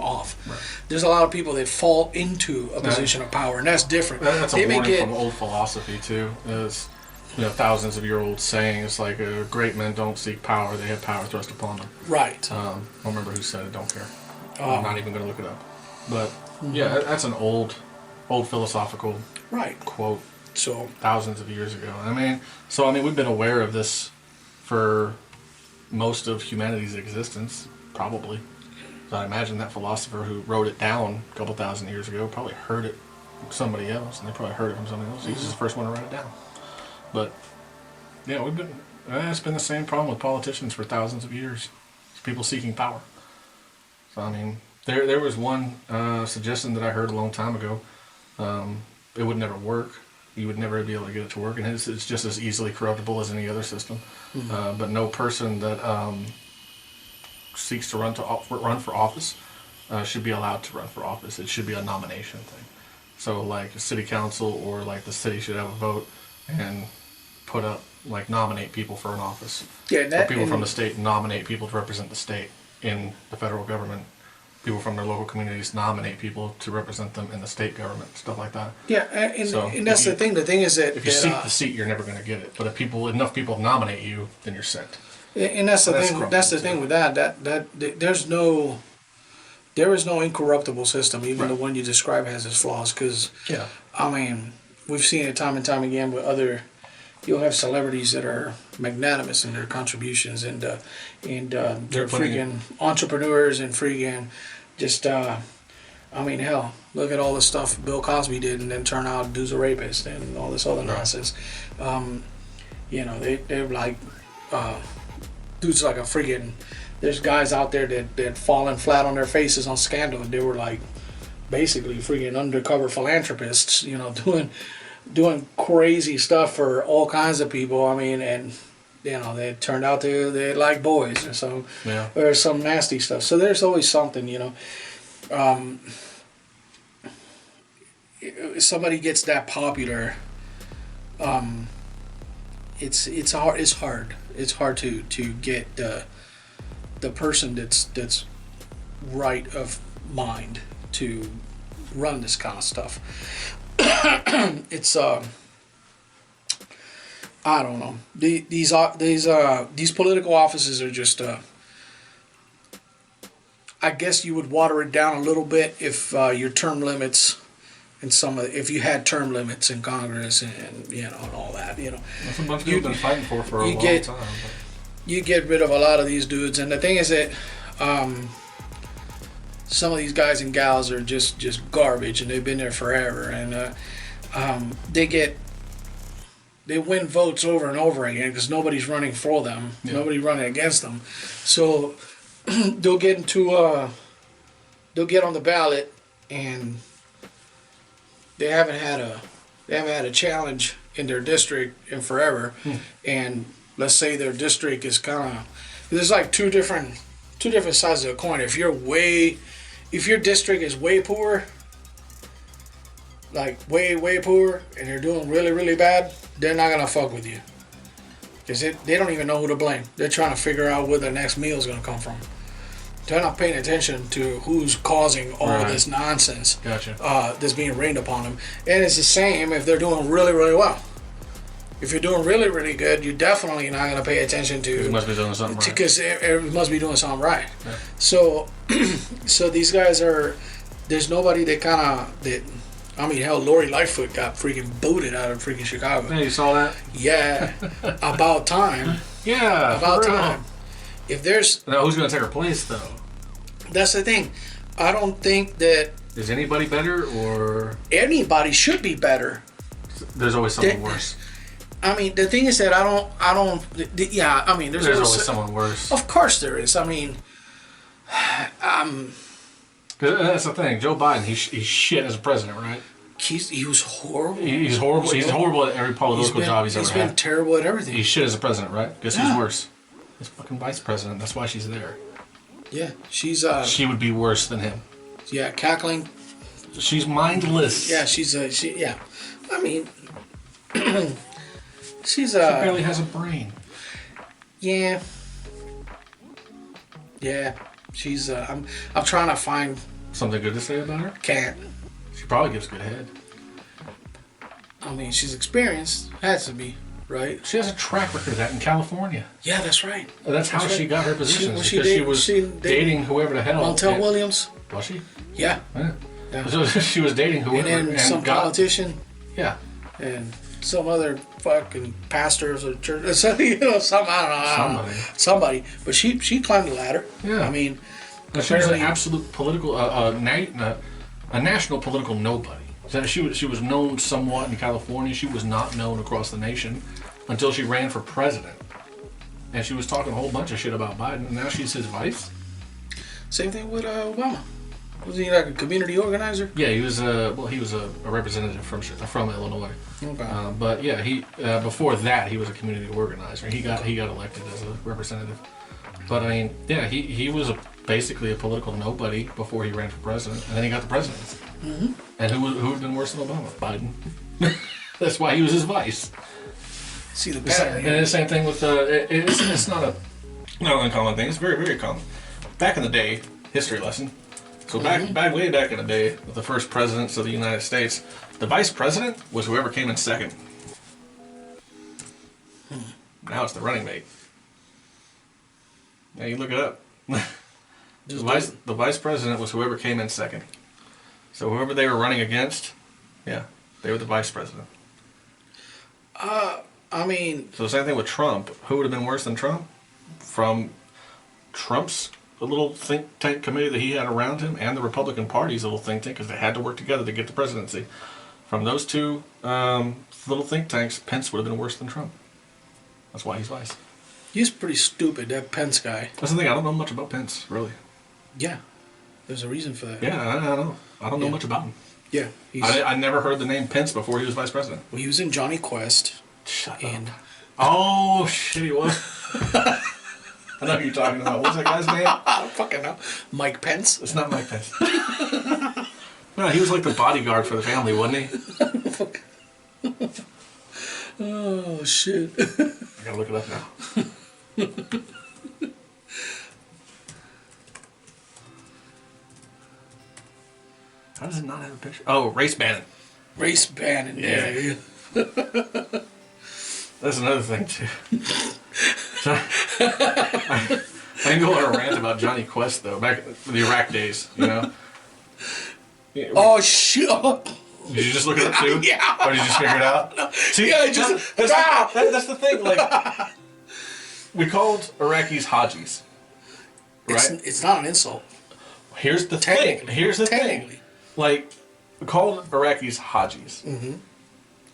off. Right. There's a lot of people that fall into a position of power, and that's different. That's a warning from old philosophy too. It's, thousands of year old saying. It's like great men don't seek power; they have power thrust upon them. Right. I don't remember who said it. Don't care. I'm not even going to look it up. But yeah, that's an old philosophical quote. So thousands of years ago. I mean, we've been aware of this for most of humanity's existence, probably. So I imagine that philosopher who wrote it down a couple thousand years ago probably heard it from somebody else, and they probably heard it from somebody else. He was the first one to write it down. But yeah, it's been the same problem with politicians for thousands of years. It's people seeking power. So I mean, there was one suggestion that I heard a long time ago. It would never work. You would never be able to get it to work, and it's just as easily corruptible as any other system. But no person that seeks to run for office should be allowed to run for office. It should be a nomination thing. So like a city council or like the city should have a vote and put up, like, nominate people for an office. Yeah, people from the state nominate people to represent the state in the federal government. People from their local communities nominate people to represent them in the state government, stuff like that. Yeah, and that's the thing. The thing is that if you seek the seat, you're never going to get it. But if enough people nominate you, then you're sent. And that's the thing. That's the thing with that. That there is no incorruptible system. Even the one you describe has its flaws. Because I mean, we've seen it time and time again with other. You'll have celebrities that are magnanimous in their contributions, and they're freaking entrepreneurs and freaking just. I mean, hell, look at all the stuff Bill Cosby did, and then turn out dude's a rapist and all this other nonsense. They're like. Dude's like a freaking. There's guys out there that falling flat on their faces on Scandal, and they were like, basically freaking undercover philanthropists, doing crazy stuff for all kinds of people. I mean, and they turned out they like boys or some or some nasty stuff. So there's always something, if somebody gets that popular, it's hard. It's hard to get the person that's right of mind to run this kind of stuff. It's I don't know. These political offices are just I guess you would water it down a little bit if your term limits and if you had term limits in Congress and and all that, That's a bunch of people been fighting for a long time. But you get rid of a lot of these dudes, and the thing is that some of these guys and gals are just garbage, and they've been there forever, and they win votes over and over again because nobody's running for them, nobody's running against them, so they'll get on the ballot, and they haven't had a challenge in their district in forever, and let's say their district is kind of, there's like two different sides of the coin. If your district is way poor, like way poor, and they're doing really, really bad, they're not gonna fuck with you, because they don't even know who to blame. They're trying to figure out where the next meal is gonna come from. They're not paying attention to who's causing all of this nonsense that's being rained upon them. And it's the same if they're doing really, really well. If you're doing really, really good, you're definitely not going to pay attention to... You must be doing something right. Because it must be doing something right. Yeah. So these guys are... There's nobody that kind of... I mean, hell, Lori Lightfoot got freaking booted out of freaking Chicago. Yeah, you saw that? Yeah. About time. Yeah, About time. if there's... Now, who's going to take her place, though? That's the thing. I don't think that... Is anybody better, or... Anybody should be better. There's always someone worse. I mean, the thing is that I don't... Yeah, I mean, there's always someone worse. Of course there is. I mean... That's the thing. Joe Biden, he's shit as a president, right? He was horrible. He's horrible. He's horrible at every political job he's ever had. He's been terrible at everything. He's shit as a president, right? Guess who's worse? His fucking vice president. That's why she's there. Yeah, she's... She would be worse than him. Yeah, cackling. She's mindless. Yeah, yeah. I mean... She barely has a brain. Yeah. Yeah. She's I'm trying to find something good to say about her. Can't. She probably gives good head. I mean, she's experienced. Has to be, right? She has a track record of that in California. Yeah, that's right. That's how she got her position. Because she was dating whoever the hell. Montel Williams. Was she? Yeah. Yeah. So she was dating whoever. And then some politician. Yeah. And some other fucking pastors or church, I don't know. Somebody. But she climbed the ladder. Yeah. I mean, she was an absolute political, a national political nobody. So she was known somewhat in California. She was not known across the nation until she ran for president. And she was talking a whole bunch of shit about Biden, and now she's his vice. Same thing with Obama. Was he like a community organizer? Yeah, he was a representative from Illinois. Okay. But yeah, he before that he was a community organizer. He got elected as a representative. But I mean, yeah, he was basically a political nobody before he ran for president, and then he got the presidency. Mm-hmm. And who would have been worse than Obama? Biden. That's why he was his vice. See the pattern. And the same thing with it's not an uncommon thing. It's very, very common. Back in the day, history lesson. So way back in the day, with the first presidents of the United States, the vice president was whoever came in second. Now it's the running mate. Now you look it up. The vice president was whoever came in second. So whoever they were running against, yeah, they were the vice president. I mean... So the same thing with Trump. Who would have been worse than Trump? From Trump's little think tank committee that he had around him, and the Republican Party's little think tank, because they had to work together to get the presidency. From those two little think tanks, Pence would have been worse than Trump. That's why he's vice. He's pretty stupid, that Pence guy. That's the thing. I don't know much about Pence, really. Yeah, there's a reason for that. Yeah, I know. I don't know much about him. Yeah, I never heard the name Pence before he was vice president. Well, he was in Johnny Quest. Shut up. Oh shit, he was. I know who you're talking about. What's that guy's name? I don't fucking know. Mike Pence? It's not Mike Pence. No, he was like the bodyguard for the family, wasn't he? Oh, shit. I gotta look it up now. How does it not have a picture? Oh, Race Bannon. Race Bannon, yeah. That's another thing, too. I can go on a rant about Johnny Quest, though, back in the Iraq days, you know? Oh, shit. Did you just look it up, too? Yeah. Or did you just figure it out? No. See, yeah, that's the thing. Like, we called Iraqis Hajis, right? It's not an insult. Here's the thing. Like, we called Iraqis Hajis. Mm-hmm.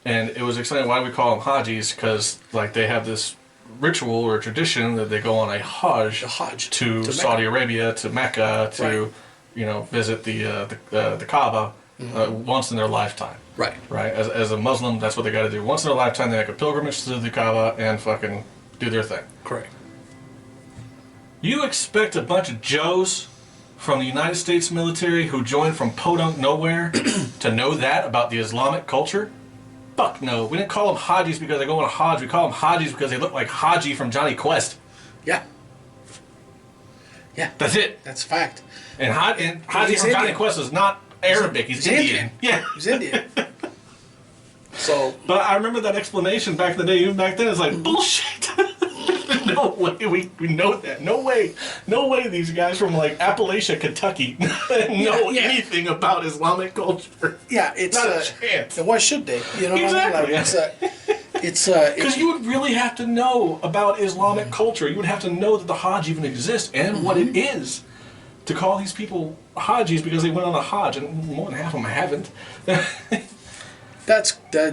And it was explained why we call them Hajis, because, like, they have this ritual or tradition that they go on a Hajj to Saudi Arabia, to Mecca, to, visit the Kaaba once in their lifetime. Right. Right? As a Muslim, that's what they got to do. Once in their lifetime, they make a pilgrimage to the Kaaba and fucking do their thing. Correct. You expect a bunch of Joes from the United States military who joined from podunk nowhere to know that about the Islamic culture? Fuck no. We didn't call them Hajis because they go on a Hajj. We call them Hajis because they look like Haji from Johnny Quest. Yeah. Yeah. That's it. That's a fact. And Haji from Johnny Quest is not Arabic. He's Indian. Yeah. He's Indian. So. But I remember that explanation back in the day. Even back then, it's like, bullshit. No way we know that. No way these guys from like Appalachia, Kentucky know anything about Islamic culture. Yeah, it's not a chance. And why should they? You know exactly. what I mean? Like, It's Because you would really have to know about Islamic culture. You would have to know that the Hajj even exists and what it is to call these people Hajis because they went on a Hajj, and more than half of them haven't. That's oh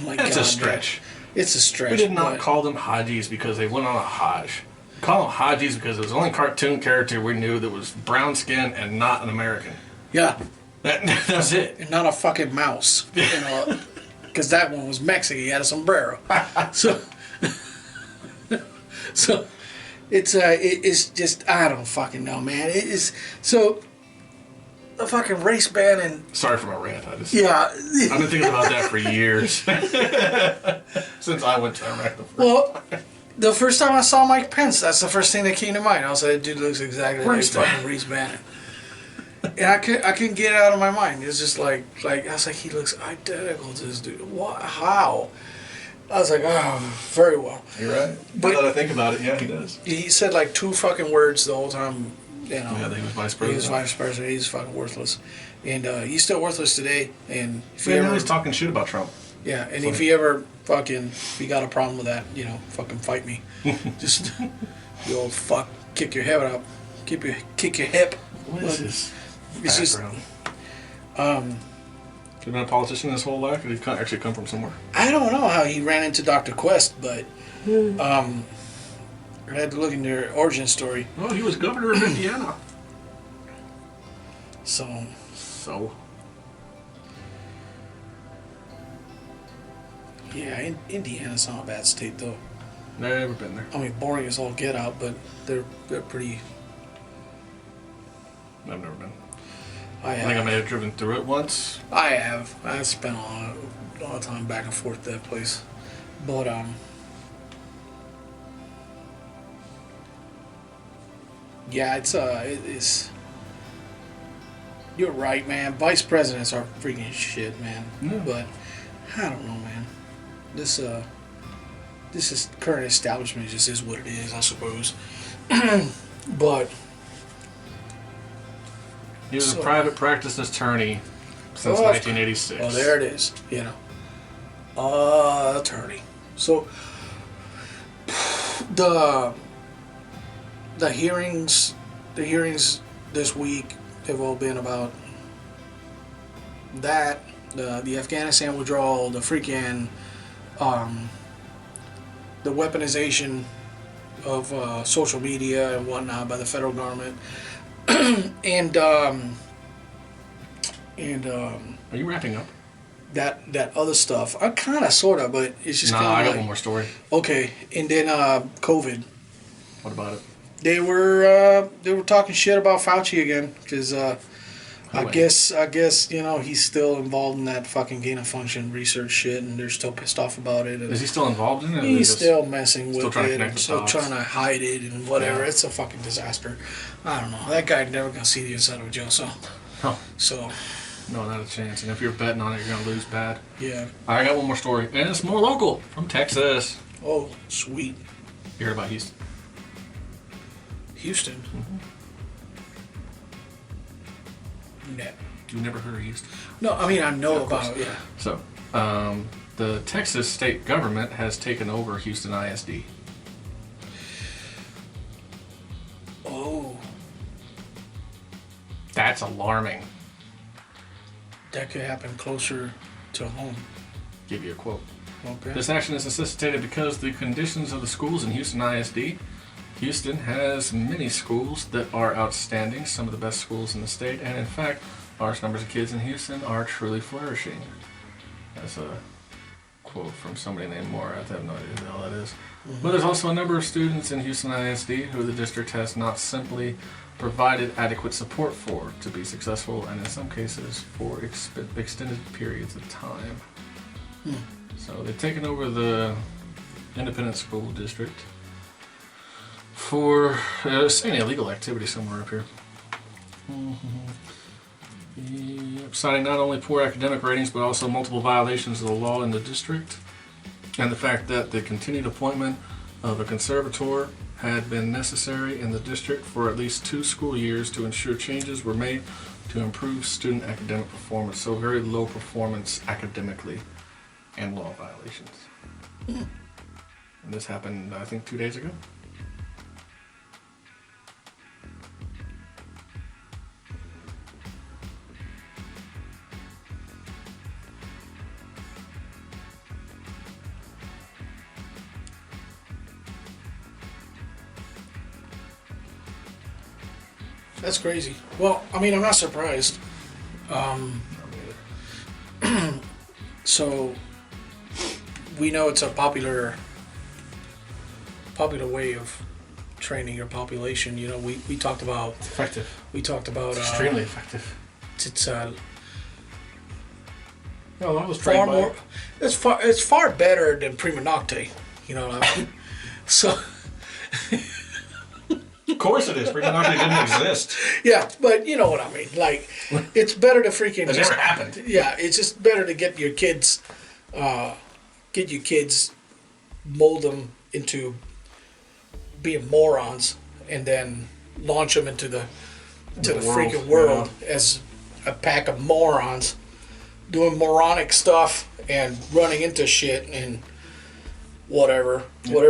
my God. That's a stretch. Man. It's a stretch. We did not call them Hajis because they went on a Hajj. We call them Hajis because it was the only cartoon character we knew that was brown skin and not an American. Yeah. That's it. And not a fucking mouse. You know, because that one was Mexican. He had a sombrero. So it's just, I don't fucking know, man. It is so. The fucking race ban and... Sorry for my rant. I've been thinking about that for years. Since I went to Iraq. Well, the first time I saw Mike Pence, that's the first thing that came to mind. I was like, that dude looks exactly like fucking Reese Bannon. And I couldn't get it out of my mind. It was just like I was like, he looks identical to this dude. What? How? I was like, oh, very well. You're right. But now that I think about it, yeah, he does. He said like 2 fucking words the whole time. You know, yeah, he was vice president. He was vice president. He's fucking worthless, and he's still worthless today. And if he's talking shit about Trump. Yeah, and if he ever if you got a problem with that, you know, fucking fight me. Just you old fuck, kick your head up, kick your hip. What is this? It's background? He's been a politician his whole life, or did he actually come from somewhere? I don't know how he ran into Dr. Quest, but I had to look into their origin story. Well, he was governor of Indiana. So. Yeah, Indiana's not a bad state, though. Never been there. I mean, boring as all get out, but they're pretty... I've never been. I think I may have driven through it once. I have. I spent a lot of time back and forth to that place. But, yeah, it's... You're right, man. Vice presidents are freaking shit, man. Yeah. But, I don't know, man. This is current establishment just is what it is, I suppose. But... He was a private practice attorney since 1986. Oh, there it is. You know, attorney. So the hearings this week have all been about that, the Afghanistan withdrawal, the freaking the weaponization of social media and whatnot by the federal government. and are you wrapping up? That other stuff, I kind of, sort of, but it's just kind of. I got one more story. Okay, and then COVID. What about it? They were talking shit about Fauci again because I guess you know he's still involved in that fucking gain of function research shit, and they're still pissed off about it. Is he still involved in it? He's still messing with it, and still trying to hide it and whatever. Yeah. It's a fucking disaster. I don't know. That guy never gonna see the inside of a jail cell. Huh. So. No, not a chance. And if you're betting on it, you're gonna lose bad. Yeah. I got one more story, and it's more local from Texas. Oh, sweet. You heard about Houston? Houston. Mm-hmm. No. You never heard of Houston? No, I mean I know about it. Yeah. So, the Texas state government has taken over Houston ISD. Oh. That's alarming. That could happen closer to home. Give you a quote. Okay. This action is necessitated because the conditions of the schools in Houston ISD. Houston has many schools that are outstanding, some of the best schools in the state, and in fact, large numbers of kids in Houston are truly flourishing. That's a quote from somebody named Moore. I have no idea who the hell that is. Mm-hmm. But there's also a number of students in Houston ISD who the district has not simply provided adequate support for to be successful, and in some cases for extended periods of time. So they've taken over the independent school district for any illegal activity somewhere up here. Yep, citing not only poor academic ratings but also multiple violations of the law in the district, and the fact that the continued appointment of a conservator had been necessary in the district for at least 2 school years to ensure changes were made to improve student academic performance. So very low performance academically and law violations. And this happened, I think, 2 days ago. That's crazy. Well, I mean, I'm not surprised. So we know it's a popular way of training your population. You know, we talked about It's effective. we talked about Extremely effective. it's No, I was far trained by more. It's far better than prima nocte. You know what I mean? So Of course it is. Prima nocte didn't exist. yeah, but you know what I mean. Like, it's better to freaking It just never happened. yeah. It's just better to get your kids, mold them into being morons, and then launch them into the freaking world as a pack of morons doing moronic stuff and running into shit and whatever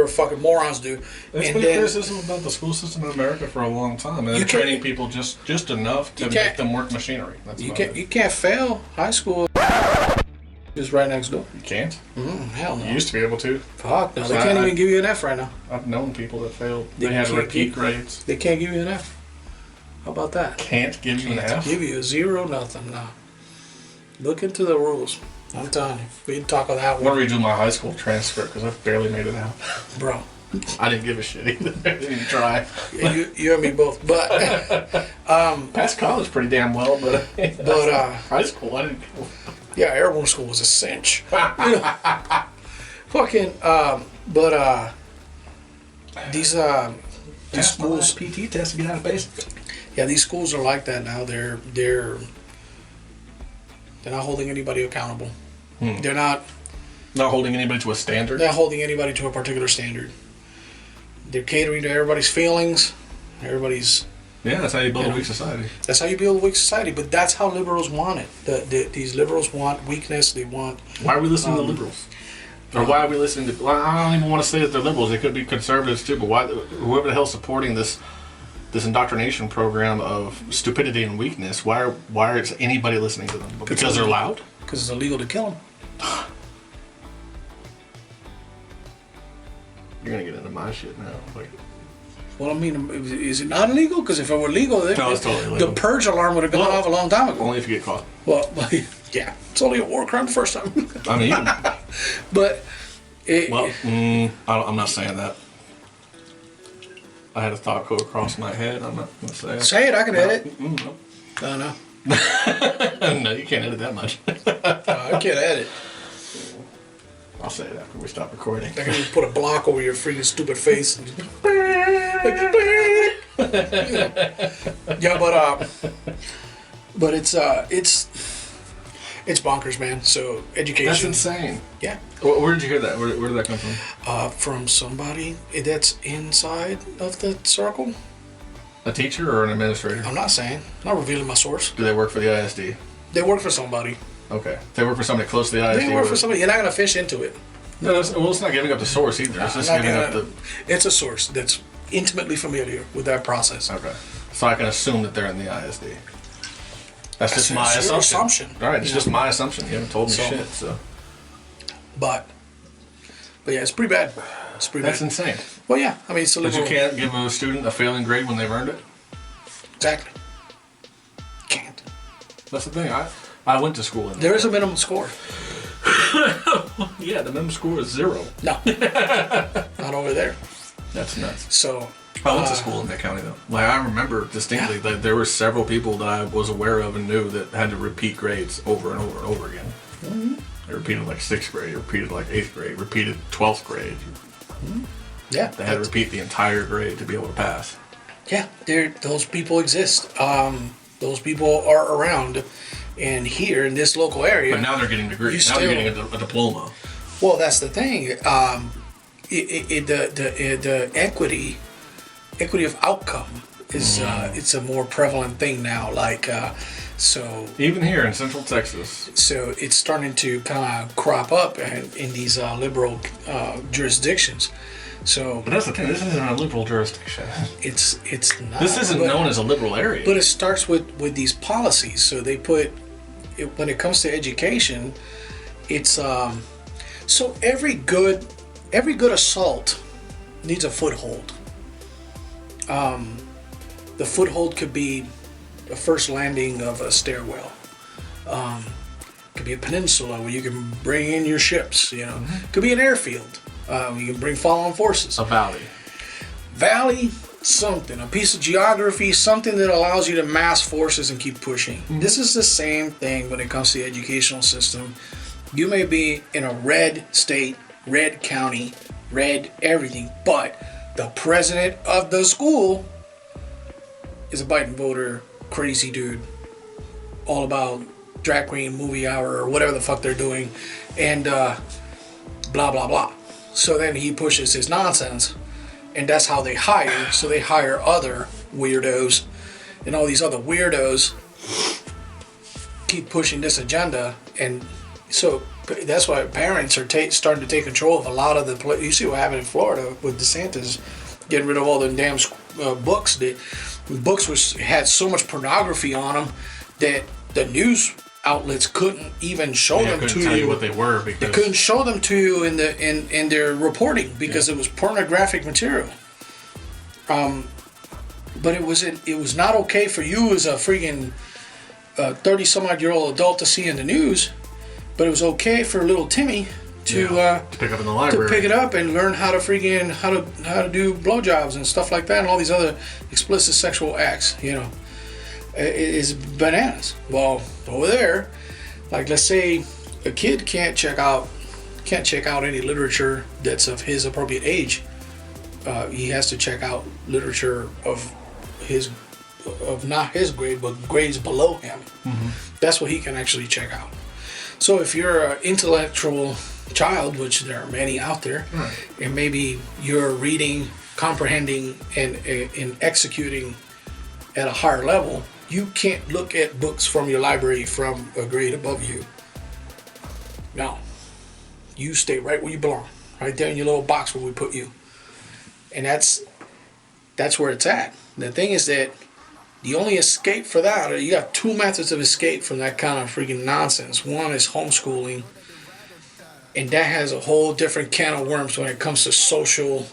fucking morons do. It's And been then criticism about the school system in America for a long time, and they're You can't- training people just enough to You can't- make them work machinery. That's you about can't fail high school. Just right next door. You can't. Hell no. You used to be able to. Fuck no. They Right. can't even give you an F right now. I've known people that failed. They They had can't repeat give- grades. They can't give you an F. How about that? Can't give you an F. Give you a 0, nothing. No. Look into the rules. I'm telling you. We can talk of that I'm gonna one, redo my high school transcript because I barely made it out. bro. I didn't give a shit either. I didn't even try. You and me both. But Passed college pretty damn well, but high school I didn't. yeah, airborne school was a cinch. Fucking these schools. PT test to get out of basic. Yeah, these schools are like that now. They're not holding anybody accountable. They're not Not holding anybody to a standard. holding anybody to a particular standard. They're catering to everybody's feelings. Everybody's. Yeah, that's how you build a weak society. That's how you build a weak society. But that's how liberals want it. These liberals want weakness. They want. Why are we listening to liberals? Or why are we listening to? Well, I don't even want to say that they're liberals. They could be conservatives too. But why? Whoever the hell's supporting this indoctrination program of stupidity and weakness? Why is anybody listening to them? Because they're loud? Because it's illegal to kill them. You're gonna get into my shit now. Like, Well, I mean, is it not illegal? Because if it were legal, No, it's totally legal. the purge alarm would have gone off a long time ago. only if you get caught. Well, yeah, it's only a war crime the first time. I mean, But I'm not saying that. I had a thought go across my head. I'm not gonna say it. say it. I can edit. No. No. No, you can't edit that much. I can't edit. I'll say it after we stop recording. I can just put a block over your freaking stupid face. Yeah, but it's bonkers, man. So education. That's insane. Yeah, Where did you hear that? Where did that come from? from somebody that's inside of the circle. A teacher or an administrator? I'm not saying. I'm not revealing my source. Do they work for the ISD? They work for somebody. Okay. They work for somebody close to the ISD? They work for somebody. You're not gonna fish into it. No, it's not giving up the source either. It's just Not giving gonna- up the... It's a source that's intimately familiar with that process. Okay. So I can assume that they're in the ISD. That's just my It's your assumption. assumption. All right, it's just my assumption. You haven't told me So- shit, so... But yeah, it's pretty bad. It's pretty That's bad. insane. Well, yeah. I mean, it's a But you liberal. can't give a student a failing grade when they've earned it? Exactly. Can't. That's the thing. I went to school in There is a minimum score. Yeah, the minimum score is 0. No. Not over there. That's nuts. So. I went to school in that county though. Like I remember distinctly that there were several people that I was aware of and knew that had to repeat grades over and over and over again. Mm-hmm. They repeated like 6th grade, repeated like 8th grade, repeated 12th grade. Yeah. They had to repeat the entire grade to be able to pass. Yeah. Those people exist. Those people are around, and here in this local area. But now they're getting degrees. Now they're getting a diploma. Well, that's the thing. The equity of outcome it's a more prevalent thing now. Like so. Even here in Central Texas. So it's starting to kind of crop up in these liberal jurisdictions. So, but that's the thing. This isn't a liberal jurisdiction. It's not. This isn't known as a liberal area. But it starts with these policies. So they put when it comes to education, it's so every good assault needs a foothold. The foothold could be the first landing of a stairwell. Could be a peninsula where you can bring in your ships. You know, could be an airfield. You can bring fallen forces. A valley. Something. A piece of geography, something that allows you to mass forces and keep pushing. This is the same thing when it comes to the educational system. You may be in a red state, red county, red everything, but the president of the school is a Biden voter, crazy dude, all about drag queen movie hour or whatever the fuck they're doing, and blah blah blah. So then he pushes his nonsense, and that's how they hire. So they hire other weirdos, and all these other weirdos keep pushing this agenda, and so that's why parents are starting to take control of a lot of the. You see what happened in Florida with DeSantis getting rid of all the damn books. The books had so much pornography on them that the news outlets couldn't even show them to tell you what they were because they couldn't show them to you in their reporting because it was pornographic material. But it was not okay for you as a freaking 30-some-odd-year-old adult to see in the news, but it was okay for little Timmy to pick up in the library, to pick it up and learn how to freaking how to do blowjobs and stuff like that and all these other explicit sexual acts. You know. It is bananas. Well, over there, like let's say a kid can't check out any literature that's of his appropriate age. He has to check out literature of not his grade, but grades below him. That's what he can actually check out. So if you're an intellectual child, which there are many out there, and maybe you're reading, comprehending, and executing at a higher level, you can't look at books from your library from a grade above you. No. You stay right where you belong. Right there in your little box where we put you. And that's where it's at. The thing is that the only escape for that, you got two methods of escape from that kind of freaking nonsense. One is homeschooling. And that has a whole different can of worms when it comes to social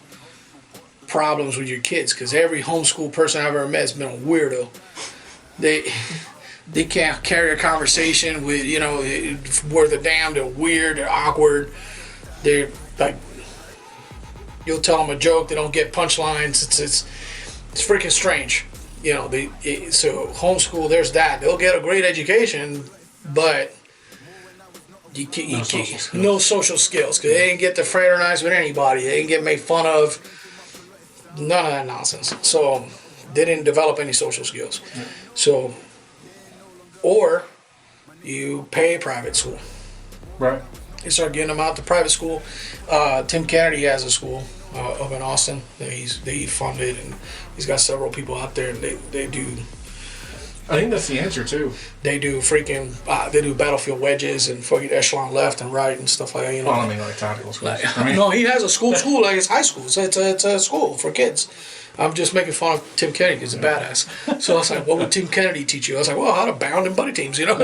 problems with your kids. Because every homeschool person I've ever met has been a weirdo. They can't carry a conversation with, worth a damn. They're weird, they're awkward. They're like, you'll tell them a joke, they don't get punchlines. It's freaking strange. So homeschool, there's that. They'll get a great education, but no social skills. Because they didn't get to fraternize with anybody. They didn't get made fun of. None of that nonsense. So they didn't develop any social skills. So, or you pay private school. Right. You start getting them out to private school. Tim Kennedy has a school up in Austin that he funded, and he's got several people out there, and they do. I think that's the answer too. They do they do battlefield wedges and fucking echelon left and right and stuff like that. Well, I mean, like tactical schools. No, he has a school like it's high school. It's a school for kids. I'm just making fun of Tim Kennedy because he's a badass. So I was like, what would Tim Kennedy teach you? I was like, well, how to bound in buddy teams, bound in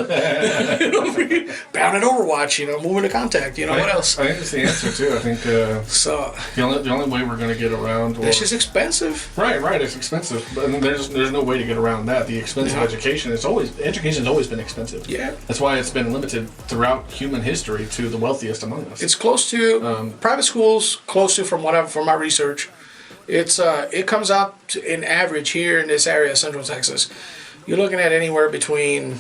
Overwatch, moving to contact, what else? I think that's the answer too. I think so the only way we're going to get around. It's just expensive. Right. It's expensive, but there's no way to get around that. The expense of education education's always been expensive. Yeah. That's why it's been limited throughout human history to the wealthiest among us. It's close to private schools. Close to from my research. It comes out to, in average here in this area of Central Texas, you're looking at anywhere between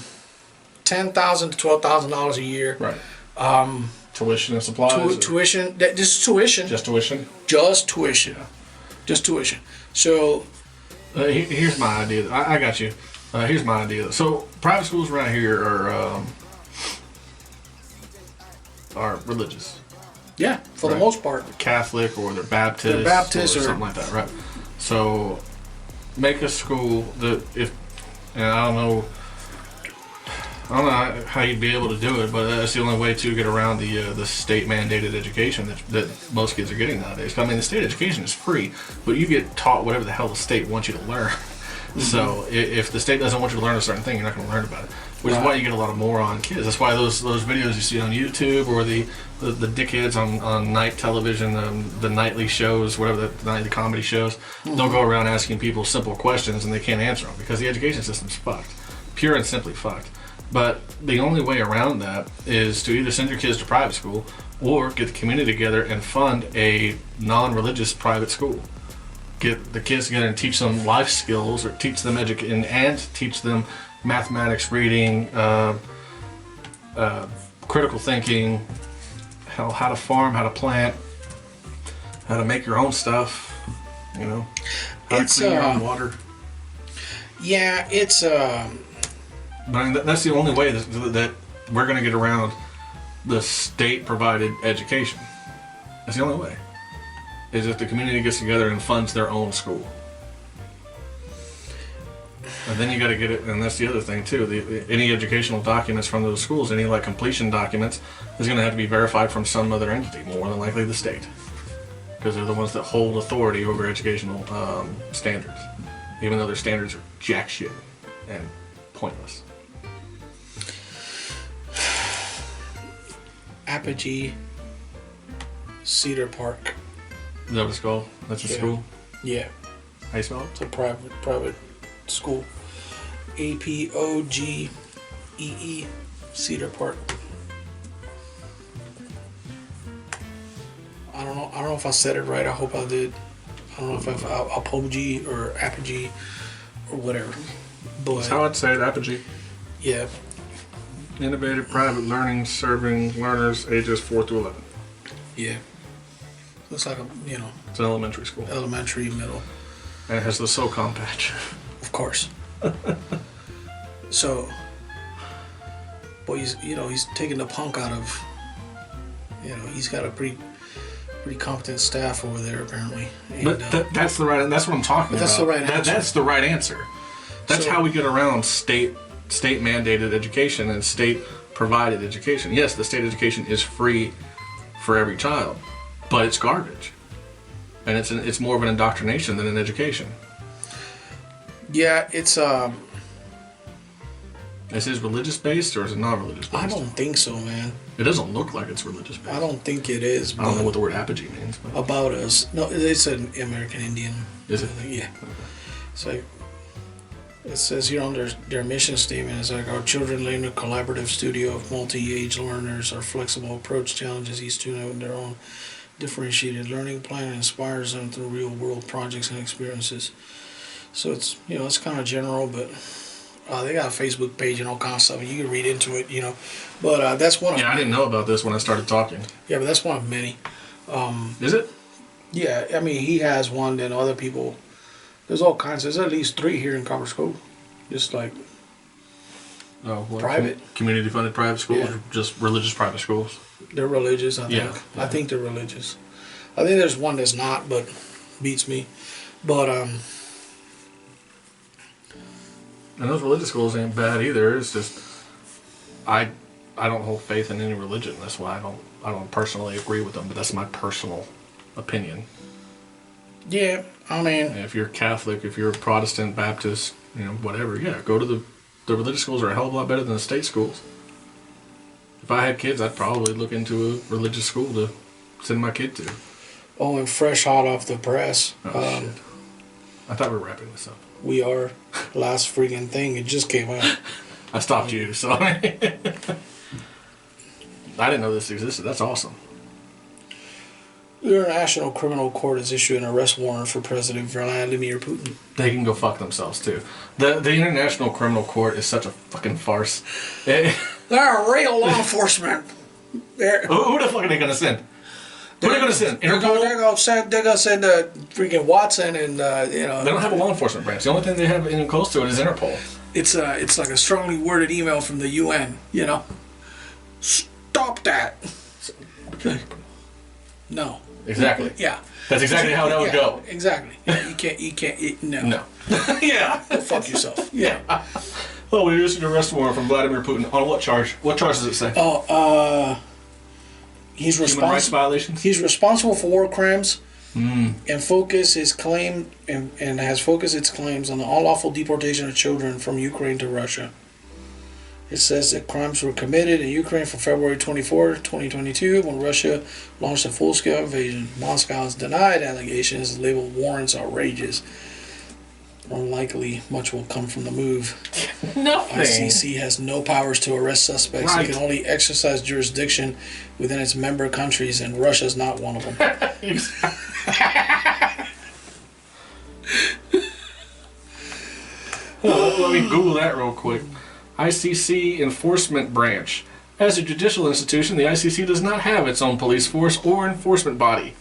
$10,000 to $12,000 a year. Right. Tuition and supplies. Tuition. Just tuition. Just tuition. Just tuition. Yeah. Just tuition. So. Here's my idea. I got you. Here's my idea. So private schools around here are religious. Yeah, for the most part. Catholic or they're Baptist. They're Baptist or something like that, right? So make a school that and I don't know how you'd be able to do it, but that's the only way to get around the state mandated education that most kids are getting nowadays. I mean, the state education is free, but you get taught whatever the hell the state wants you to learn. So if the state doesn't want you to learn a certain thing, you're not going to learn about it. Which is why you get a lot of moron kids. That's why those videos you see on YouTube or the dickheads on night television, the nightly shows, whatever the nightly comedy shows, they'll go around asking people simple questions and they can't answer them because the education system's fucked. Pure and simply fucked. But the only way around that is to either send your kids to private school or get the community together and fund a non-religious private school. Get the kids together and teach them life skills or teach them and teach them mathematics, reading, critical thinking, how to farm, how to plant, how to make your own stuff, how to clean your own water. Yeah, it's But I mean, that's the only way that we're going to get around the state-provided education. That's the only way. Is if the community gets together and funds their own school. And then you got to get it, and that's the other thing too. Any educational documents from those schools, any like completion documents, is going to have to be verified from some other entity, more than likely the state, because they're the ones that hold authority over educational standards, even though their standards are jack shit and pointless. Apogee Cedar Park. Is that what it's called? That's a school? Yeah. How you spell it? It's a private school. Apogee Cedar Park. I don't know if I said it right. I hope I did. I don't know if I've Apogee or Apogee or whatever. But that's how I'd say it, Apogee. Yeah. Innovative private learning serving learners ages 4 to 11. Yeah. Looks like It's an elementary school. Elementary, middle. And it has the SOCOM patch. Of course. So, boy, he's taking the punk out of. He's got a pretty competent staff over there apparently. And, but that's the right. That's what I'm talking about. That's the right answer. That's the right answer. That's how we get around state mandated education and state provided education. Yes, the state education is free for every child, but it's garbage, and it's more of an indoctrination than an education. Yeah, it's Is it religious based or is it not religious based? I don't think so, man. It doesn't look like it's religious based. I don't think it is. I don't know what the word apogee means. But. About us. No, it's an American Indian. Is it? Yeah. It's like, it says here on their mission statement is like, our children learn in a collaborative studio of multi-age learners. Our flexible approach challenges each student with their own differentiated learning plan and inspires them through real-world projects and experiences. So it's, it's kind of general, but they got a Facebook page and all kinds of stuff. You can read into it, But that's one of... Yeah, I didn't know about this when I started talking. Yeah, but that's one of many. Is it? Yeah, I mean, he has one, then other people... There's all kinds. There's at least 3 here in Copper School. Just like private. Community-funded private schools Yeah. or just religious private schools? They're religious, I think. Yeah. I think they're religious. I think there's one that's not, but beats me. But, And those religious schools ain't bad either. It's just... I don't hold faith in any religion. That's why I don't personally agree with them, but that's my personal opinion. yeah, I mean... If you're Catholic, if you're Protestant, Baptist, whatever, yeah, go to the religious schools are a hell of a lot better than the state schools. If I had kids, I'd probably look into a religious school to send my kid to. Oh, and fresh hot off the press. Oh, shit. I thought we were wrapping this up. We are. Last freaking thing. It just came out. I stopped you, so... I didn't know this existed. That's awesome. The International Criminal Court has issued an arrest warrant for President Vladimir Putin. They can go fuck themselves, too. The International Criminal Court is such a fucking farce. They're real law enforcement. Who the fuck are they going to send? Who are they going to send? They're Interpol? going to send freaking Watson and, They don't have a law enforcement branch. The only thing they have even close to it is Interpol. It's like a strongly worded email from the UN, Stop that. No. Exactly. Yeah. That's exactly how that would go. Exactly. Yeah, you can't, no. No. Yeah. Go fuck yourself. Yeah. Oh, we issued an arrest warrant from Vladimir Putin. On what charge? What charge does it say? He's Human rights violations? He's responsible for war crimes and focus his claim and has focused its claims on the unlawful deportation of children from Ukraine to Russia. It says that crimes were committed in Ukraine from February 24, 2022, when Russia launched a full-scale invasion. Moscow has denied allegations, labeled warrants outrageous. Unlikely much will come from the move. Nothing. ICC has no powers to arrest suspects. Right. It can only exercise jurisdiction within its member countries, and Russia's not one of them. Let me Google that real quick. ICC Enforcement Branch. As a judicial institution, the ICC does not have its own police force or enforcement body.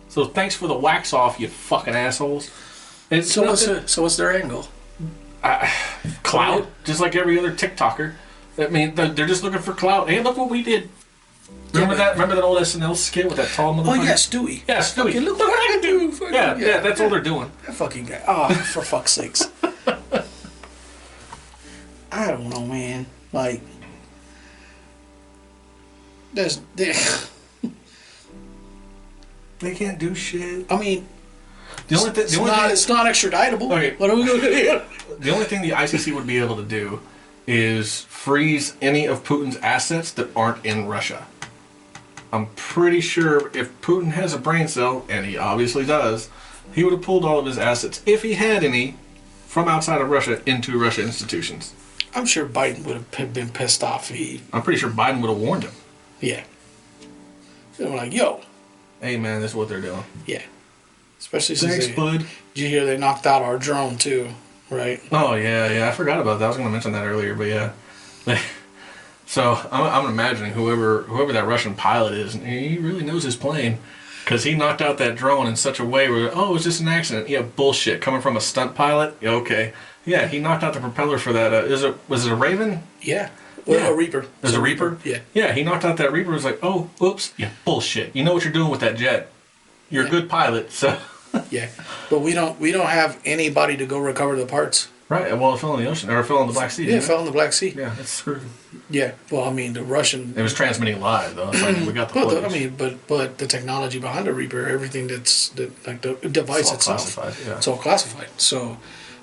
So thanks for the wax off, you fucking assholes. So what's their angle? Clout, just like every other TikToker. I mean, they're just looking for clout. Hey, look what we did. Remember that old SNL skit with that tall motherfucker? Oh yeah, Stewie. Yeah, Stewie. Okay, look what I can do. Yeah, that's all they're doing. That fucking guy. Oh, for fuck's sakes. I don't know, man. Like, they can't do shit. I mean, it's not extraditable. Okay. What are we going to do? The only thing the ICC would be able to do is freeze any of Putin's assets that aren't in Russia. I'm pretty sure if Putin has a brain cell, and he obviously does, he would have pulled all of his assets, if he had any, from outside of Russia into Russia institutions. I'm sure Biden would have been pissed off. I'm pretty sure Biden would have warned him. Yeah. They were like, yo. Hey, man, this is what they're doing. Yeah. Especially since Thanks, bud. Did you hear they knocked out our drone, too, right? Oh, yeah. I forgot about that. I was going to mention that earlier, but yeah. So I'm imagining whoever that Russian pilot is, he really knows his plane. Because he knocked out that drone in such a way where, it was just an accident. Yeah, bullshit. Coming from a stunt pilot? Yeah, okay. Yeah, he knocked out the propeller for that. Was it a Raven? Yeah. Well, a Reaper. It was a Reaper? Yeah. Yeah, he knocked out that Reaper. It was like, oh, oops. Yeah, bullshit. You know what you're doing with that jet. You're a good pilot, so. Yeah. But we don't have anybody to go recover the parts. Right. Well, it fell in the ocean. Or it fell in the Black Sea. Yeah, it fell in the Black Sea. Yeah, it's screwed. Yeah. Well, I mean, the Russian... It was transmitting live, though. It's like we got the footage. But the technology behind the Reaper, everything like the device itself. Classified, yeah. It's all classified. So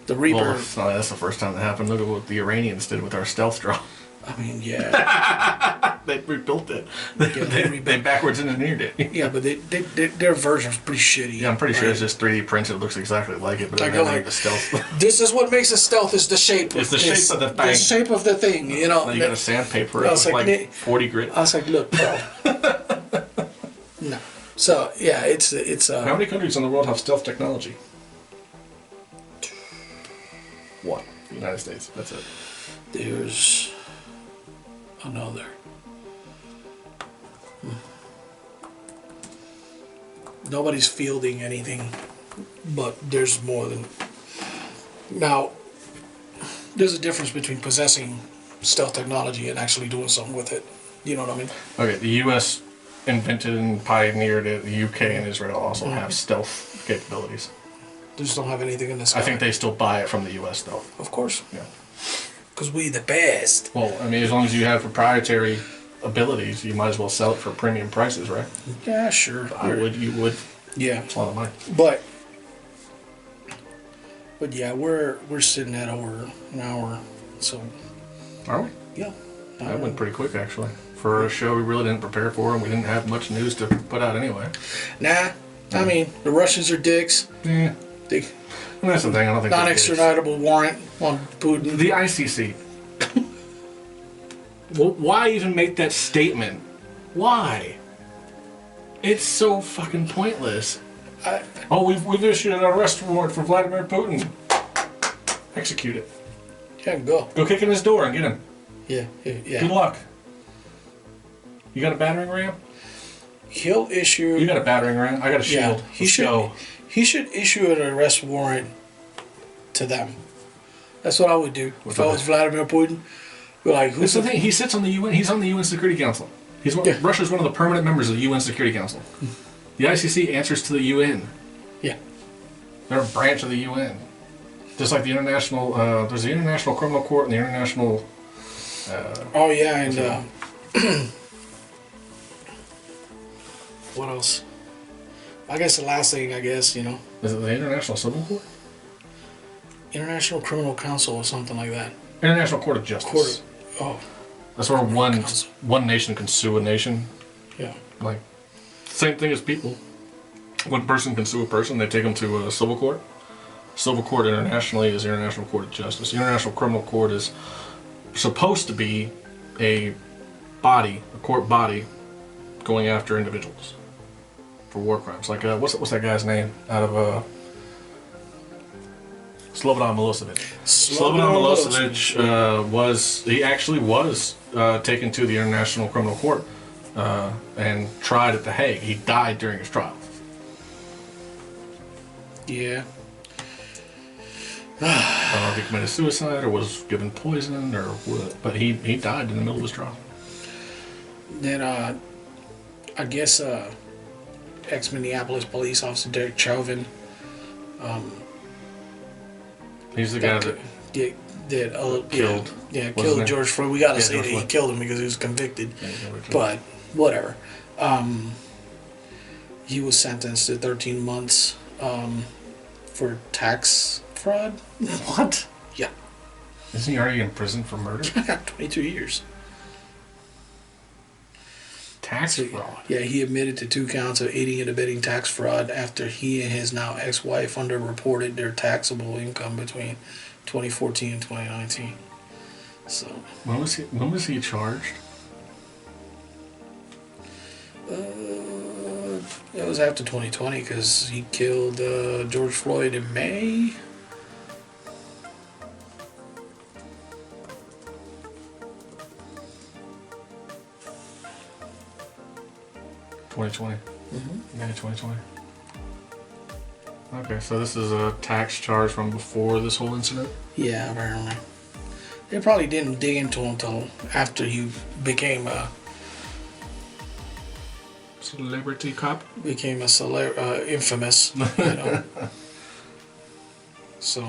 the Reaper... Well, that's the first time that happened. Look at what the Iranians did with our stealth drone. I mean, yeah. They rebuilt it. They backwards engineered it. Yeah, but their version's pretty shitty. Yeah, I'm pretty sure it's just 3D printed. It looks exactly like it, but like, the stealth. This is what makes it stealth, is the shape. It's the shape of the thing. The shape of the thing, you know. You got a sandpaper. It's like 40 grit. I was like, look, bro. No. So, yeah, it's How many countries in the world have stealth technology? One. The United States. That's it. There's another. Nobody's fielding anything, but there's more than... Now, there's a difference between possessing stealth technology and actually doing something with it. You know what I mean? Okay, the U.S. invented and pioneered it. The U.K. and Israel also have stealth capabilities. They just don't have anything in the sky. I think they still buy it from the U.S. though. Of course. Yeah. Because we the best. Well, I mean, as long as you have proprietary abilities, you might as well sell it for premium prices, right? Yeah, sure. You would. Yeah. It's a lot of money. But yeah, we're sitting at over an hour, so. Are we? Yeah. That went pretty quick, actually. For a show we really didn't prepare for, and we didn't have much news to put out anyway. Nah. I mean, the Russians are dicks. Yeah. And that's the thing, I don't think non-extraditable warrant on Putin. The ICC. Well, why even make that statement? Why? It's so fucking pointless. We've issued an arrest warrant for Vladimir Putin. Execute it. Yeah, go. Go kick in his door and get him. Yeah. Good luck. You got a battering ram? He'll issue... You got a battering ram? I got a shield. Yeah, he should issue an arrest warrant to them. That's what I would do if I was Vladimir Putin. Be like, who's the thing? He sits on the UN. He's on the UN Security Council. Russia's one of the permanent members of the UN Security Council. The ICC answers to the UN. Yeah. They're a branch of the UN. Just like the international, there's the International Criminal Court and the International... Oh, yeah, and what else? I guess the last thing, Is it the International Civil Court? International Criminal Council or something like that. International Court of Justice. That's where one nation can sue a nation. Yeah. Like, same thing as people. One person can sue a person, they take them to a civil court. Civil court internationally is the International Court of Justice. The International Criminal Court is supposed to be a court body, going after individuals for war crimes. Like, what's that guy's name out of Slobodan Milosevic. Slobodan Milosevic was taken to the International Criminal Court and tried at The Hague. He died during his trial. Yeah. I don't know if he committed suicide or was given poison or what, but he died in the middle of his trial. Then I guess ex-Minneapolis police officer Derek Chauvin. He's the guy that killed. Killed George Floyd. We gotta say that he killed him because he was convicted. But whatever. He was sentenced to 13 months for tax fraud. What? Yeah. Isn't he already in prison for murder? 22 years. Tax fraud. Yeah, he admitted to 2 counts of aiding and abetting tax fraud after he and his now ex-wife underreported their taxable income between 2014 and 2019. So when was he charged? It was after 2020 because he killed George Floyd in May. May 2020. Okay, so this is a tax charge from before this whole incident? Yeah, apparently. They probably didn't dig into him until after he became a celebrity cop. Infamous, So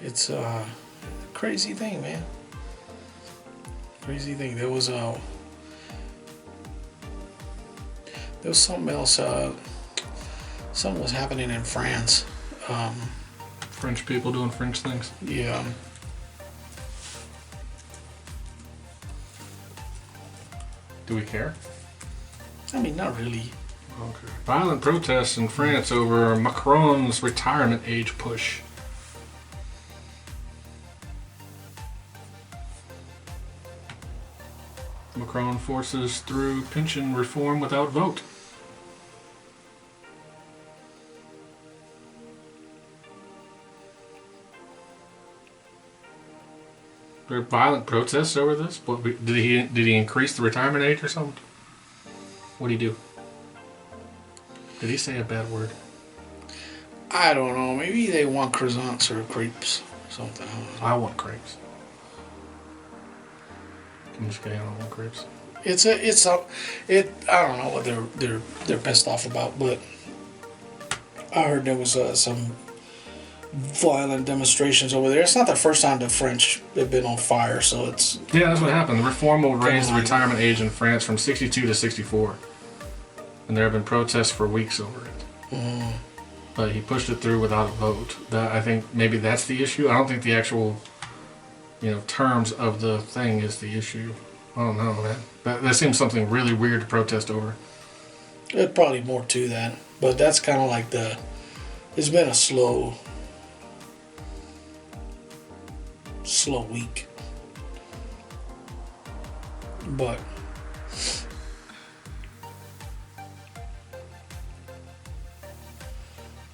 it's a crazy thing, man. Crazy thing. There was something else. Something was happening in France. French people doing French things. Yeah. Do we care? I mean, not really. Okay. Violent protests in France over Macron's retirement age push. Macron forces through pension reform without vote. There are violent protests over this. What, did he increase the retirement age or something? What did he do? Did he say a bad word? I don't know. Maybe they want croissants or crepes or something. I want crepes. I'm just kidding. I don't want crepes. I don't know what they're pissed off about, but I heard there was some violent demonstrations over there. It's not the first time the French have been on fire, so it's... Yeah, that's what happened. The reform will raise the retirement age in France from 62 to 64. And there have been protests for weeks over it. Mm. But he pushed it through without a vote. I think maybe that's the issue. I don't think the actual, terms of the thing is the issue. I don't know, man. That seems something really weird to protest over. There's probably more to that. But that's kind of like it's been a slow week. But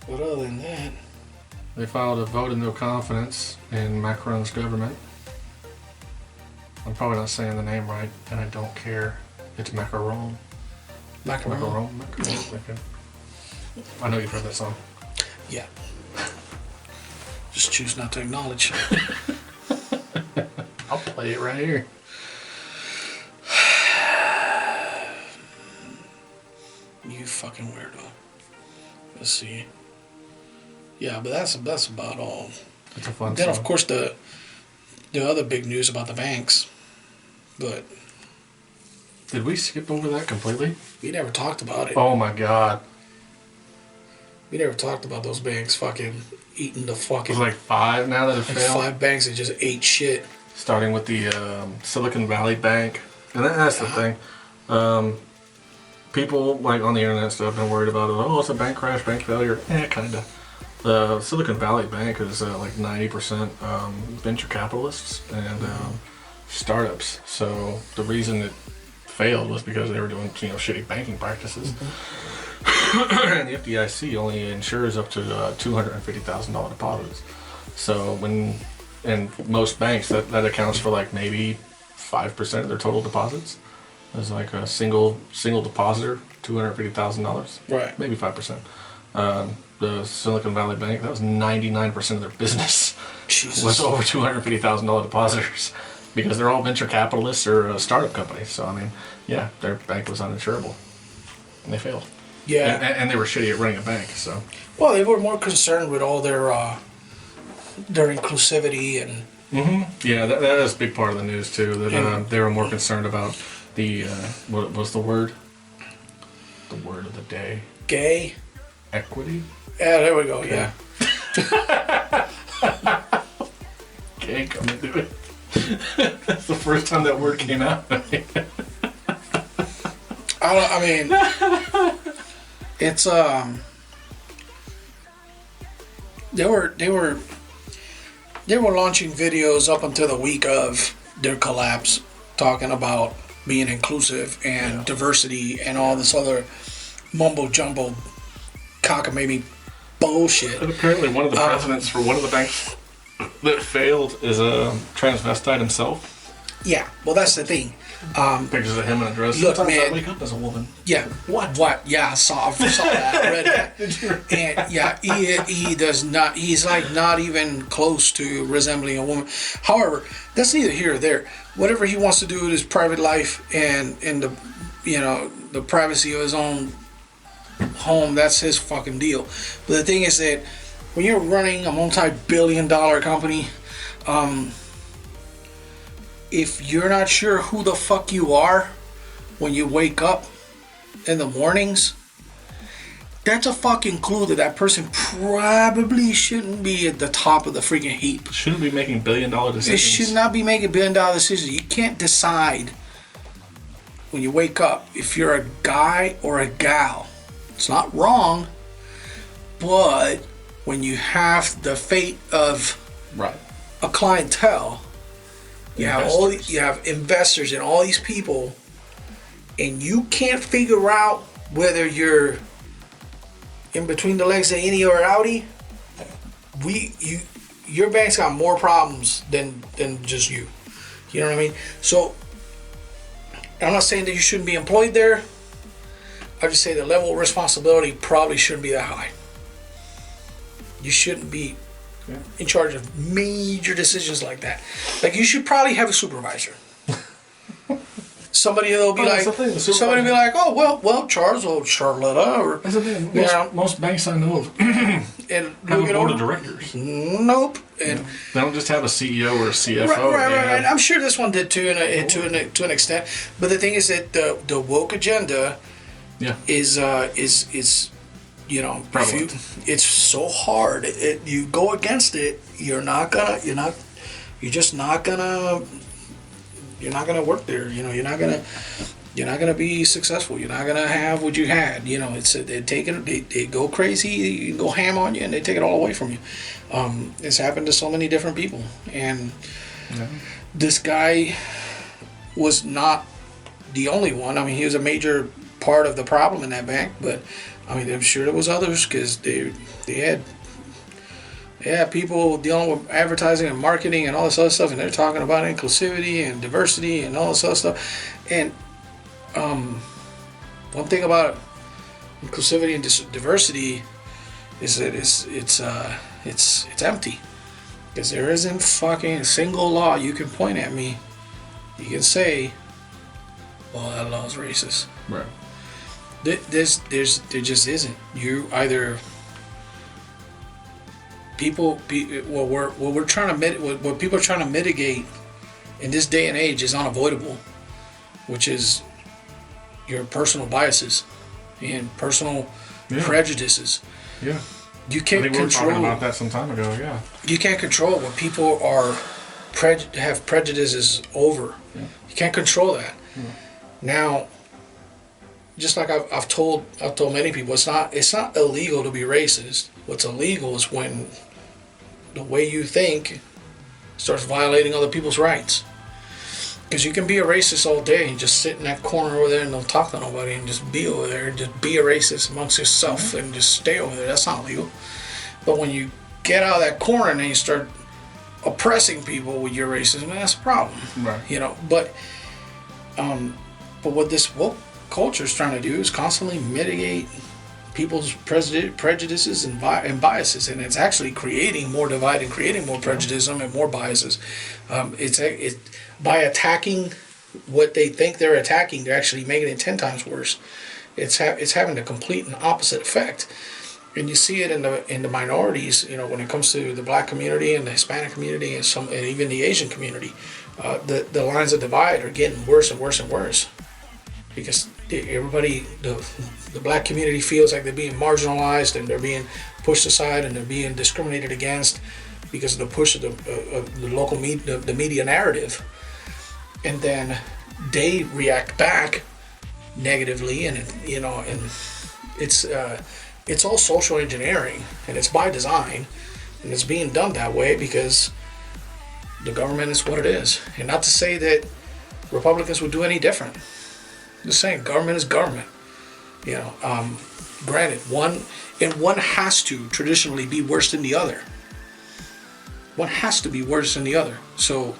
other than that, they filed a vote of no confidence in Macron's government. I'm probably not saying the name right, and I don't care. It's Macaron. Macaron. Okay. I know you've heard that song. Yeah. Just choose not to acknowledge. I'll play it right here. You fucking weirdo. Let's see. Yeah, but that's about all. It's a fun Then, song. of course, the other big news about the banks. But Did we skip over that completely? we never talked about it. Oh my god. We never talked about those banks fucking eating the fucking... There's like 5 now that have like failed. 5 banks that just ate shit. Starting with the Silicon Valley Bank. And that's the thing. People like on the internet and stuff have been worried about it. Oh, it's a bank crash, bank failure. Kinda. The Silicon Valley Bank is like 90% venture capitalists and startups. So the reason it failed was because they were doing shitty banking practices. And the FDIC only insures up to $250,000 deposits. So and most banks that accounts for like maybe 5% of their total deposits. There's like a single depositor, $250,000. Right. Maybe 5%. The Silicon Valley Bank, that was 99% of their business. Jesus. Was over $250,000 depositors because they're all venture capitalists or startup companies. So I mean, yeah, their bank was uninsurable, and they failed. Yeah. And they were shitty at running a bank. So. Well, they were more concerned with all their inclusivity and... Mm-hmm. Yeah, that is a big part of the news too. That they were more concerned about the what was the word? The word of the day. Gay. Equity. Yeah, there we go. Yeah. Gay, come into it. That's the first time that word came out. I mean, it's they were launching videos up until the week of their collapse, talking about being inclusive and diversity and all this other mumbo jumbo cockamamie bullshit. And apparently, one of the presidents for one of the banks that failed is a transvestite himself. Yeah, well, that's the thing. Pictures of him in a dress. Look, Sometimes man. I wake up as a woman. Yeah. What? Yeah, I saw that. I read that. And yeah, he does not. He's like not even close to resembling a woman. However, that's neither here or there. Whatever he wants to do with his private life and in the the privacy of his own home, that's his fucking deal. But the thing is that when you're running a multi-billion-dollar company, if you're not sure who the fuck you are when you wake up in the mornings, that's a fucking clue that person probably shouldn't be at the top of the freaking heap. Shouldn't be making billion-dollar decisions. It should not be making billion-dollar decisions. You can't decide when you wake up if you're a guy or a gal. It's not wrong, but when you have the fate of a clientele, you have investors and all these people, and you can't figure out whether you're in between the legs of any or outie. Your bank's got more problems than just you. You know what I mean? So I'm not saying that you shouldn't be employed there. I just say the level of responsibility probably shouldn't be that high. You shouldn't be in charge of major decisions like that. Like, you should probably have a supervisor. Somebody that'll be oh well, Charles or Charlotta or That's the thing. Most banks I know of and have a board of directors. Nope. And they don't just have a CEO or a CFO. Right. I'm sure this one did too, to an extent. But the thing is that the woke agenda is it's so hard. You go against it, you're just not gonna work there. You're not gonna be successful. You're not gonna have what you had. They go crazy, go ham on you, and they take it all away from you. It's happened to so many different people, and this guy was not the only one. I mean, he was a major part of the problem in that bank, but I mean, I'm sure there was others because they had people dealing with advertising and marketing and all this other stuff, and they're talking about inclusivity and diversity and all this other stuff. And one thing about inclusivity and diversity is that it's empty, because there isn't fucking a single law you can point at me. You can say, well, that law is racist. Right. There just isn't. You either what people are trying to mitigate in this day and age is unavoidable, which is your personal biases and personal prejudices. Yeah. You can't I think we were control. talking about that some time ago. Yeah. You can't control what people are have prejudices over. Yeah. You can't control that. Yeah. Now, just like I've told many people, it's not illegal to be racist. What's illegal is when the way you think starts violating other people's rights. Because you can be a racist all day and just sit in that corner over there and don't talk to nobody and just be over there and just be a racist amongst yourself and just stay over there. That's not legal. But when you get out of that corner and then you start oppressing people with your racism, that's a problem. Right. You know, but what this woke culture is trying to do is constantly mitigate people's prejudices and biases, and it's actually creating more divide and creating more prejudice and more biases. It's by attacking what they think they're attacking, they're actually making it 10 times worse. It's having a complete and opposite effect, and you see it in the minorities. You know, when it comes to the Black community and the Hispanic community and even the Asian community, the lines of divide are getting worse and worse and worse, because everybody, the Black community feels like they're being marginalized and they're being pushed aside and they're being discriminated against because of the push of the local media, the media narrative, and then they react back negatively, and it's all social engineering, and it's by design, and it's being done that way because the government is what it is. And not to say that Republicans would do any different. Just saying, government is government. You know, granted, one has to traditionally be worse than the other. One has to be worse than the other. So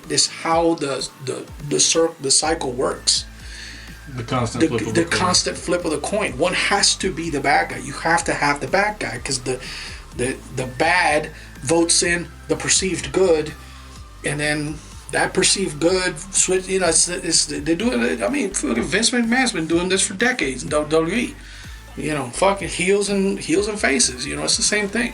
this how the cycle works. The constant Flip of the coin. One has to be the bad guy. You have to have the bad guy because the bad votes in the perceived good, and then that perceived good switch. You know, they're doing it. I mean, Vince McMahon's been doing this for decades in WWE. You know, fucking heels and faces. You know, it's the same thing.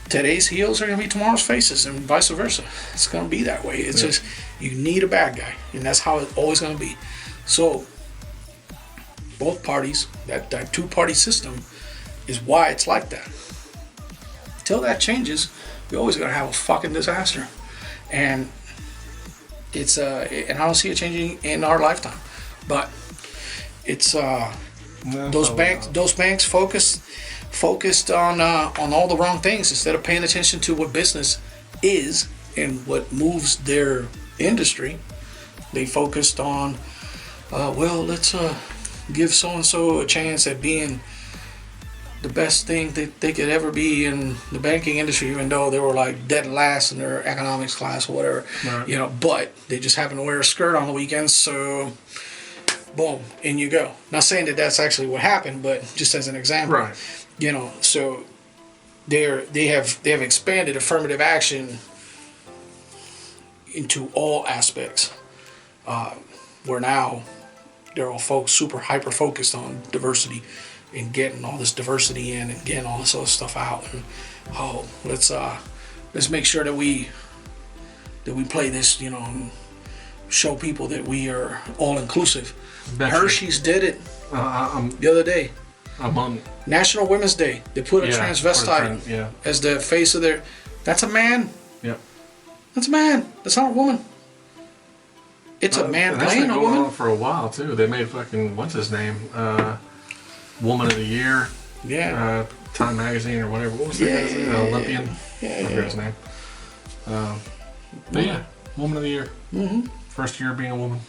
Today's heels are gonna be tomorrow's faces, and vice versa. It's gonna be that way. It's just you need a bad guy, and that's how it's always gonna be. So both parties, that two-party system, is why it's like that. Until that changes, we're always gonna have a fucking disaster, and it's and I don't see it changing in our lifetime. But it's those banks focused on all the wrong things instead of paying attention to what business is and what moves their industry. They focused on let's give so and so a chance at being the best thing that they could ever be in the banking industry, even though they were like dead last in their economics class or whatever. Right. You know, but they just happen to wear a skirt on the weekends, so boom, in you go. Not saying that that's actually what happened, but just as an example. Right. You know, so they have expanded affirmative action into all aspects. Where now they're all folks super hyper focused on diversity and getting all this diversity in and getting all this other stuff out. And let's make sure that we play this, you know, and show people that we are all inclusive. Hershey's did it the other day. National Women's Day. They put a transvestite as the face of their. That's a man. Yep. That's a man. That's not a woman. It's a man playing a woman. That's been going on for a while too. They made fucking what's his name, Woman of the Year. Yeah. Time Magazine or whatever. What was that guy's name? Olympian. Yeah. I forget his name. But yeah, Woman of the Year. Mm-hmm. First year being a woman.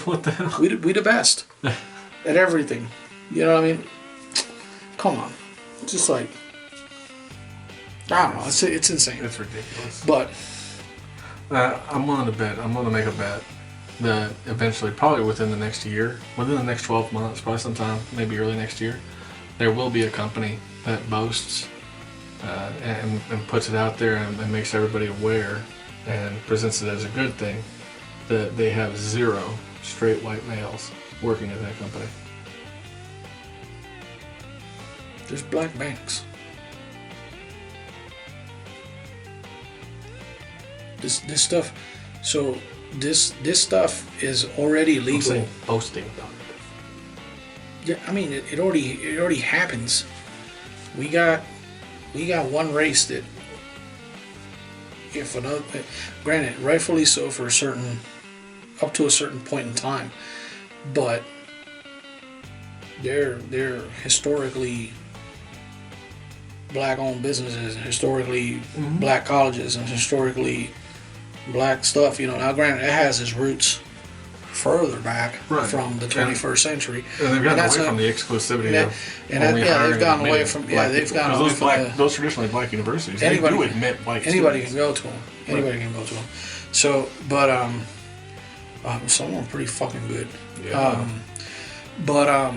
What the hell? We the best at everything. You know what I mean? Come on. It's just like, I don't know. It's insane. It's ridiculous. But I'm willing to bet. I'm going to make a bet that eventually, probably within the next year, within the next 12 months, probably sometime, maybe early next year, there will be a company that boasts and puts it out there and makes everybody aware and presents it as a good thing that they have zero straight white males working at that company. There's black banks. This stuff. So this stuff is already I'm legal. saying boasting about it. Yeah, I mean it already happens. We got one race that, if another, granted, rightfully so for up to a certain point in time, but they're historically black-owned businesses, historically black colleges, and historically black stuff. Now granted, it has its roots further back from the 21st century. And they've gotten away from the exclusivity of only hiring they've gone away admitted from they've gone away from those traditionally black universities. Anybody, they do admit white anybody students. can go to them. Anybody can go to them. So, but some of them are pretty fucking good. Yeah. But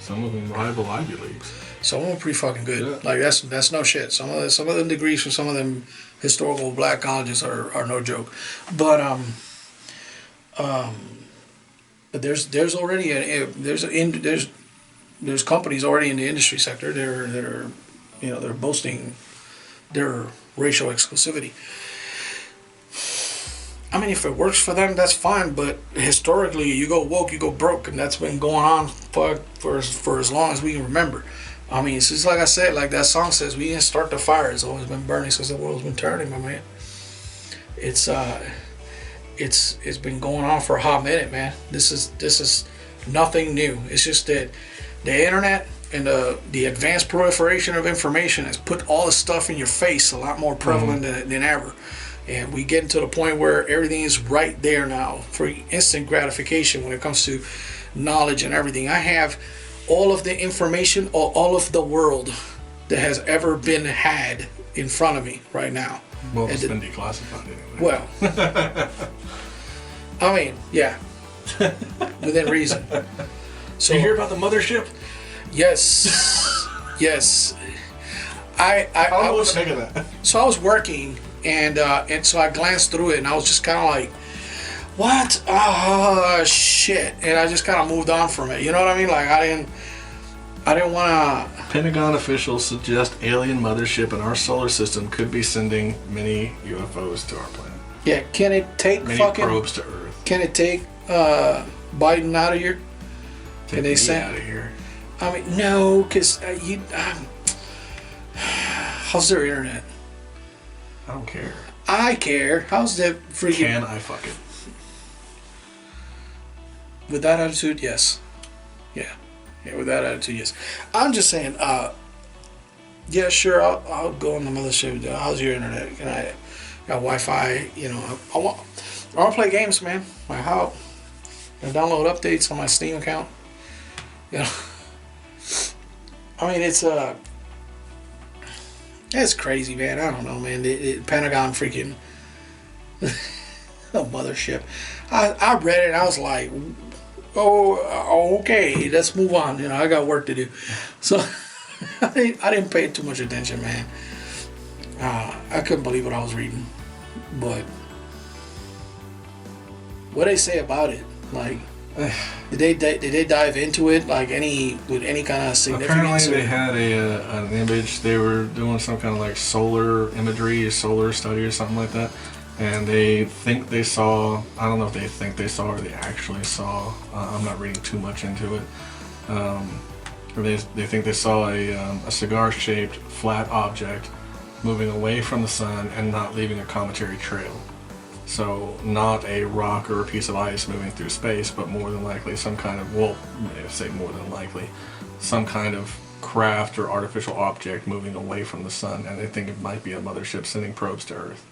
some of them rival Ivy Leagues. some of them are pretty fucking good. Yeah. Like that's no shit. Some of them degrees from some of them historical black colleges are no joke. But but there's already there's companies already in the industry sector that are they're boasting their racial exclusivity. I mean, if it works for them, that's fine. But historically, you go woke, you go broke, and that's been going on for as long as we can remember. I mean, it's just like I said, like that song says, we didn't start the fire. It's always been burning since the world's been turning, my man. It's been going on for a hot minute, man. This is nothing new. It's just that the internet and the advanced proliferation of information has put all this stuff in your face a lot more prevalent than ever. And we get to the point where everything is right there now for instant gratification when it comes to knowledge and everything. I have all of the information, all of the world that has ever been had in front of me right now. Well, it's been declassified anyway. Well, I mean, yeah, within reason. So you hear about the mothership? Yes, yes. I don't know what was to make of that. So I was working, and so I glanced through it, and I was just kind of like, "What? Oh shit!" And I just kind of moved on from it. You know what I mean? Like I didn't want to. Pentagon officials suggest alien mothership in our solar system could be sending many UFOs to our planet. Yeah, can it take Many fucking probes to Earth. Can it take Biden out of here? Take they me send- out of here. I mean, no, because how's their internet? I don't care. I care. How's that freaking? Can I fuck it? With that attitude, yes. Yeah, with that attitude, yes. I'm just saying, yeah, sure, I'll go on the mothership. How's your internet? Can I got Wi-Fi? I want to play games, man. Like how? I download updates on my Steam account. I mean, it's crazy, man. I don't know, man. The Pentagon freaking a mothership. I read it and I was like, oh, okay, let's move on. I got work to do. So I didn't pay too much attention, man. I couldn't believe what I was reading. But what they say about it, like, did they dive into it like with any kind of significance? Apparently, they had an image. They were doing some kind of like solar imagery, solar study, or something like that. And they think they saw. I don't know if they think they saw or they actually saw. I'm not reading too much into it. Or they think they saw a cigar-shaped flat object moving away from the sun and not leaving a cometary trail. So not a rock or a piece of ice moving through space, but more than likely some kind of, well, I say more than likely, some kind of craft or artificial object moving away from the sun, and they think it might be a mothership sending probes to Earth.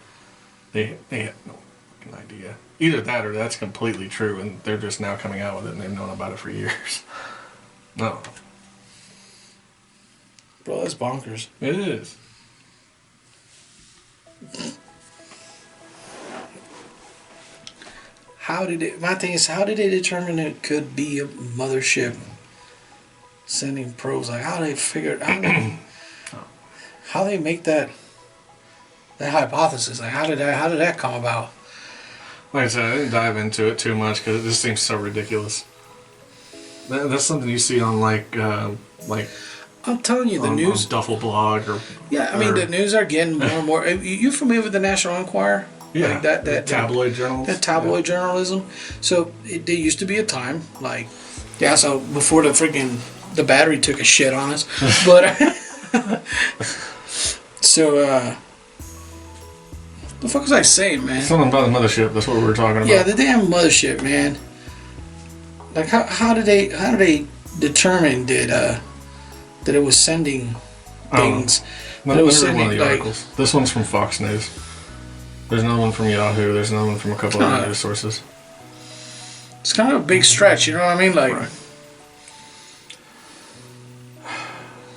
They have no fucking idea. Either that or that's completely true, and they're just now coming out with it, and they've known about it for years. No. Bro, that's bonkers. It is. My thing is, how did they determine it could be a mothership sending probes? Like, how they make that hypothesis? Like, how did that come about? Like I said, I didn't dive into it too much because it just seems so ridiculous. That's something you see on like I'm telling you, the news. On Duffel blog or the news are getting more and more. You familiar with the National Enquirer? Yeah, like that tabloid journals. That tabloid journalism. So there used to be a time like, so before the battery took a shit on us, but so the fuck was I saying, man? Something about the mothership. That's what we were talking about. Yeah, the damn mothership, man. Like how did they determine that it was sending things? Let me read one of the articles. This one's from Fox News. There's another one from Yahoo. There's another one from a couple other news sources. It's kind of a big stretch, you know what I mean? Like, right.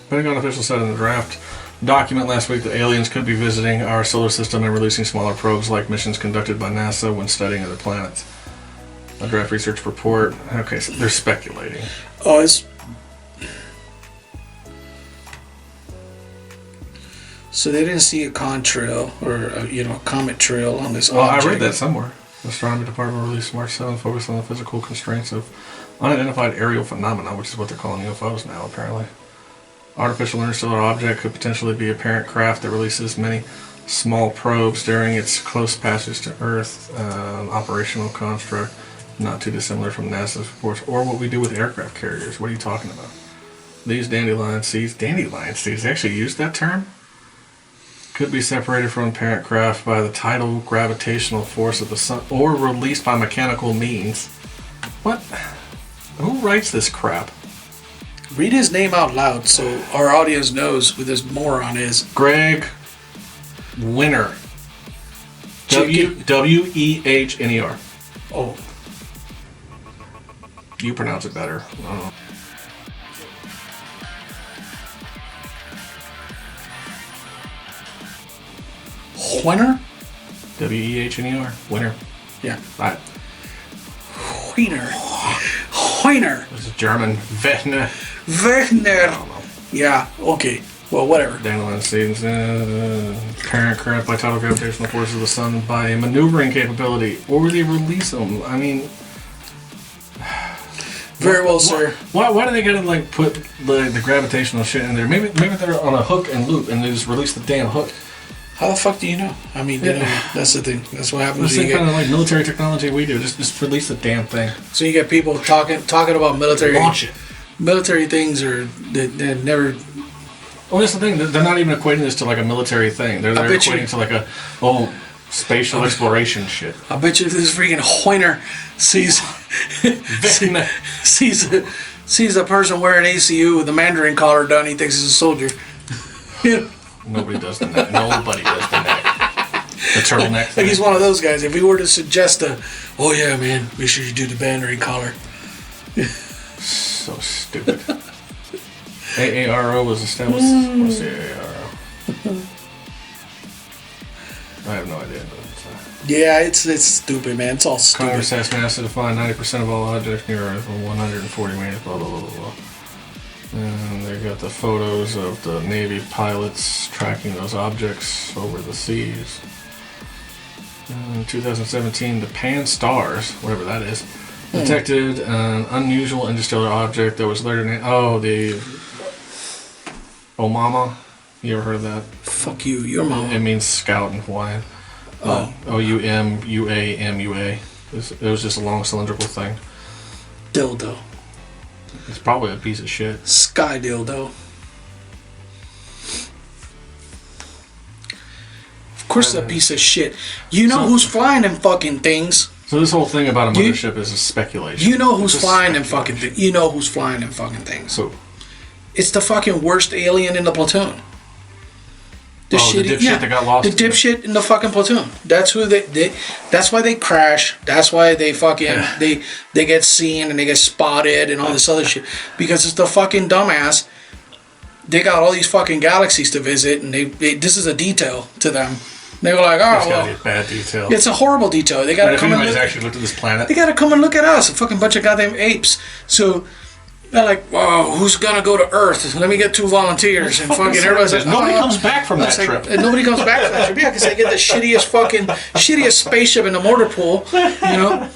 Pentagon officials said in the draft document last week that aliens could be visiting our solar system and releasing smaller probes like missions conducted by NASA when studying other planets. A draft research report. Okay, so they're speculating. Oh, it's... So they didn't see a contrail or a comet trail on this object. I read that somewhere. The Astronomy Department released March 7th focused on the physical constraints of unidentified aerial phenomena, which is what they're calling UFOs now, apparently. Artificial interstellar object could potentially be a parent craft that releases many small probes during its close passage to Earth. Operational construct not too dissimilar from NASA's reports or what we do with aircraft carriers. What are you talking about? These dandelion seeds, they actually used that term? Could be separated from parent craft by the tidal gravitational force of the sun or released by mechanical means. What? Who writes this crap? Read his name out loud so our audience knows who this moron is. Greg Winner. Wehner. Oh. You pronounce it better. I don't know. Wehner? Wehner. Winner. Yeah. Right. Wehner. This is German. Wehner. Wehner. I don't know. Yeah, okay. Well, whatever. Dandelion seeds. Parent craft by tidal gravitational force of the sun by a maneuvering capability. Or would they release them? I mean... Very well, sir. Why do they gotta put the gravitational shit in there? Maybe they're on a hook and loop and they just release the damn hook. How the fuck do you know? I mean, that's the thing. That's what happens. That's the kind of military technology we do. Just release the damn thing. So you get people talking about military. Launch it. Military things they're never. Well, that's the thing. They're not even equating this to a military thing. They're equating to spatial exploration shit. I bet you this freaking Wehner sees a person wearing ACU with a Mandarin collar done. He thinks he's a soldier. Nobody does the neck. Nobody does the neck. The turtleneck thing. Like he's one of those guys. If we were to suggest oh yeah, man, make sure you do the Mandarin collar. So stupid. AARO was established. What's the AARO? I have no idea. Yeah, it's stupid, man. It's all stupid. Congress has NASA to find 90% of all objects near Earth in 140 meters, blah, blah, blah, blah, blah. And they got the photos of the Navy pilots tracking those objects over the seas. In 2017, the Pan-STARRS, whatever that is, detected an unusual interstellar object that was later named... Oh, the... Omama? You ever heard of that? Fuck you, your mama. It means scout in Hawaiian. Oumua. It was just a long cylindrical thing. Dildo. It's probably a piece of shit. Sky dildo. Of course it's a piece of shit. You know who's flying them fucking things. So this whole thing about a mothership is a speculation. You know who's flying them fucking things. You know who's flying them fucking things. So it's the fucking worst alien in the platoon. The dipshit that got lost. The dipshit in the fucking platoon. That's who they that's why they crash. That's why they fucking they get seen and they get spotted and all this other shit. Because it's the fucking dumbass. They got all these fucking galaxies to visit and they this is a detail to them. They were like, oh, well, it's a bad detail. It's a horrible detail. They gotta come and look. Actually looked at this planet. They gotta come and look at us, a fucking bunch of goddamn apes. So They're like, "Whoa, who's gonna go to Earth? Let me get 2 volunteers." And fucking everybody's like, nobody comes back from that trip. And nobody comes back from that trip. Yeah, because they get the shittiest spaceship in the mortar pool. You know,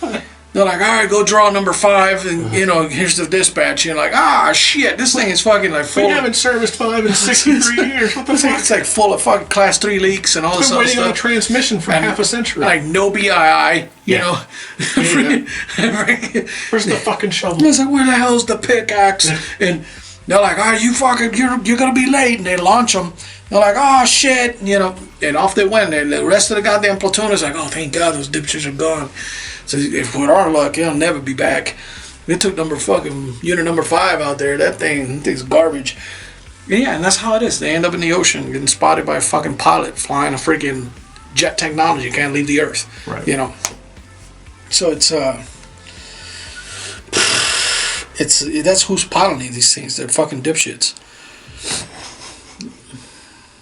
they're like, "All right, go draw number 5, and here's the dispatch." You're like, shit, this thing is fucking like full. We haven't serviced 5 in 63 years. What the fuck? It's like full of fucking class 3 leaks and all this other Been waiting on a stuff. transmission for half a century. Like no BII, you know. Where's the fucking shovel? It's like, where the hell's the pickaxe? And they're like, you're gonna be late, and they launch them. They're like, oh shit, and off they went. And the rest of the goddamn platoon is like, oh thank God those dipshits are gone. So if with our luck, he'll never be back. They took unit number 5 out there. That thing's garbage. Yeah, and that's how it is. They end up in the ocean, getting spotted by a fucking pilot flying a freaking jet technology. Can't leave the Earth. Right. So that's who's piloting these things. They're fucking dipshits.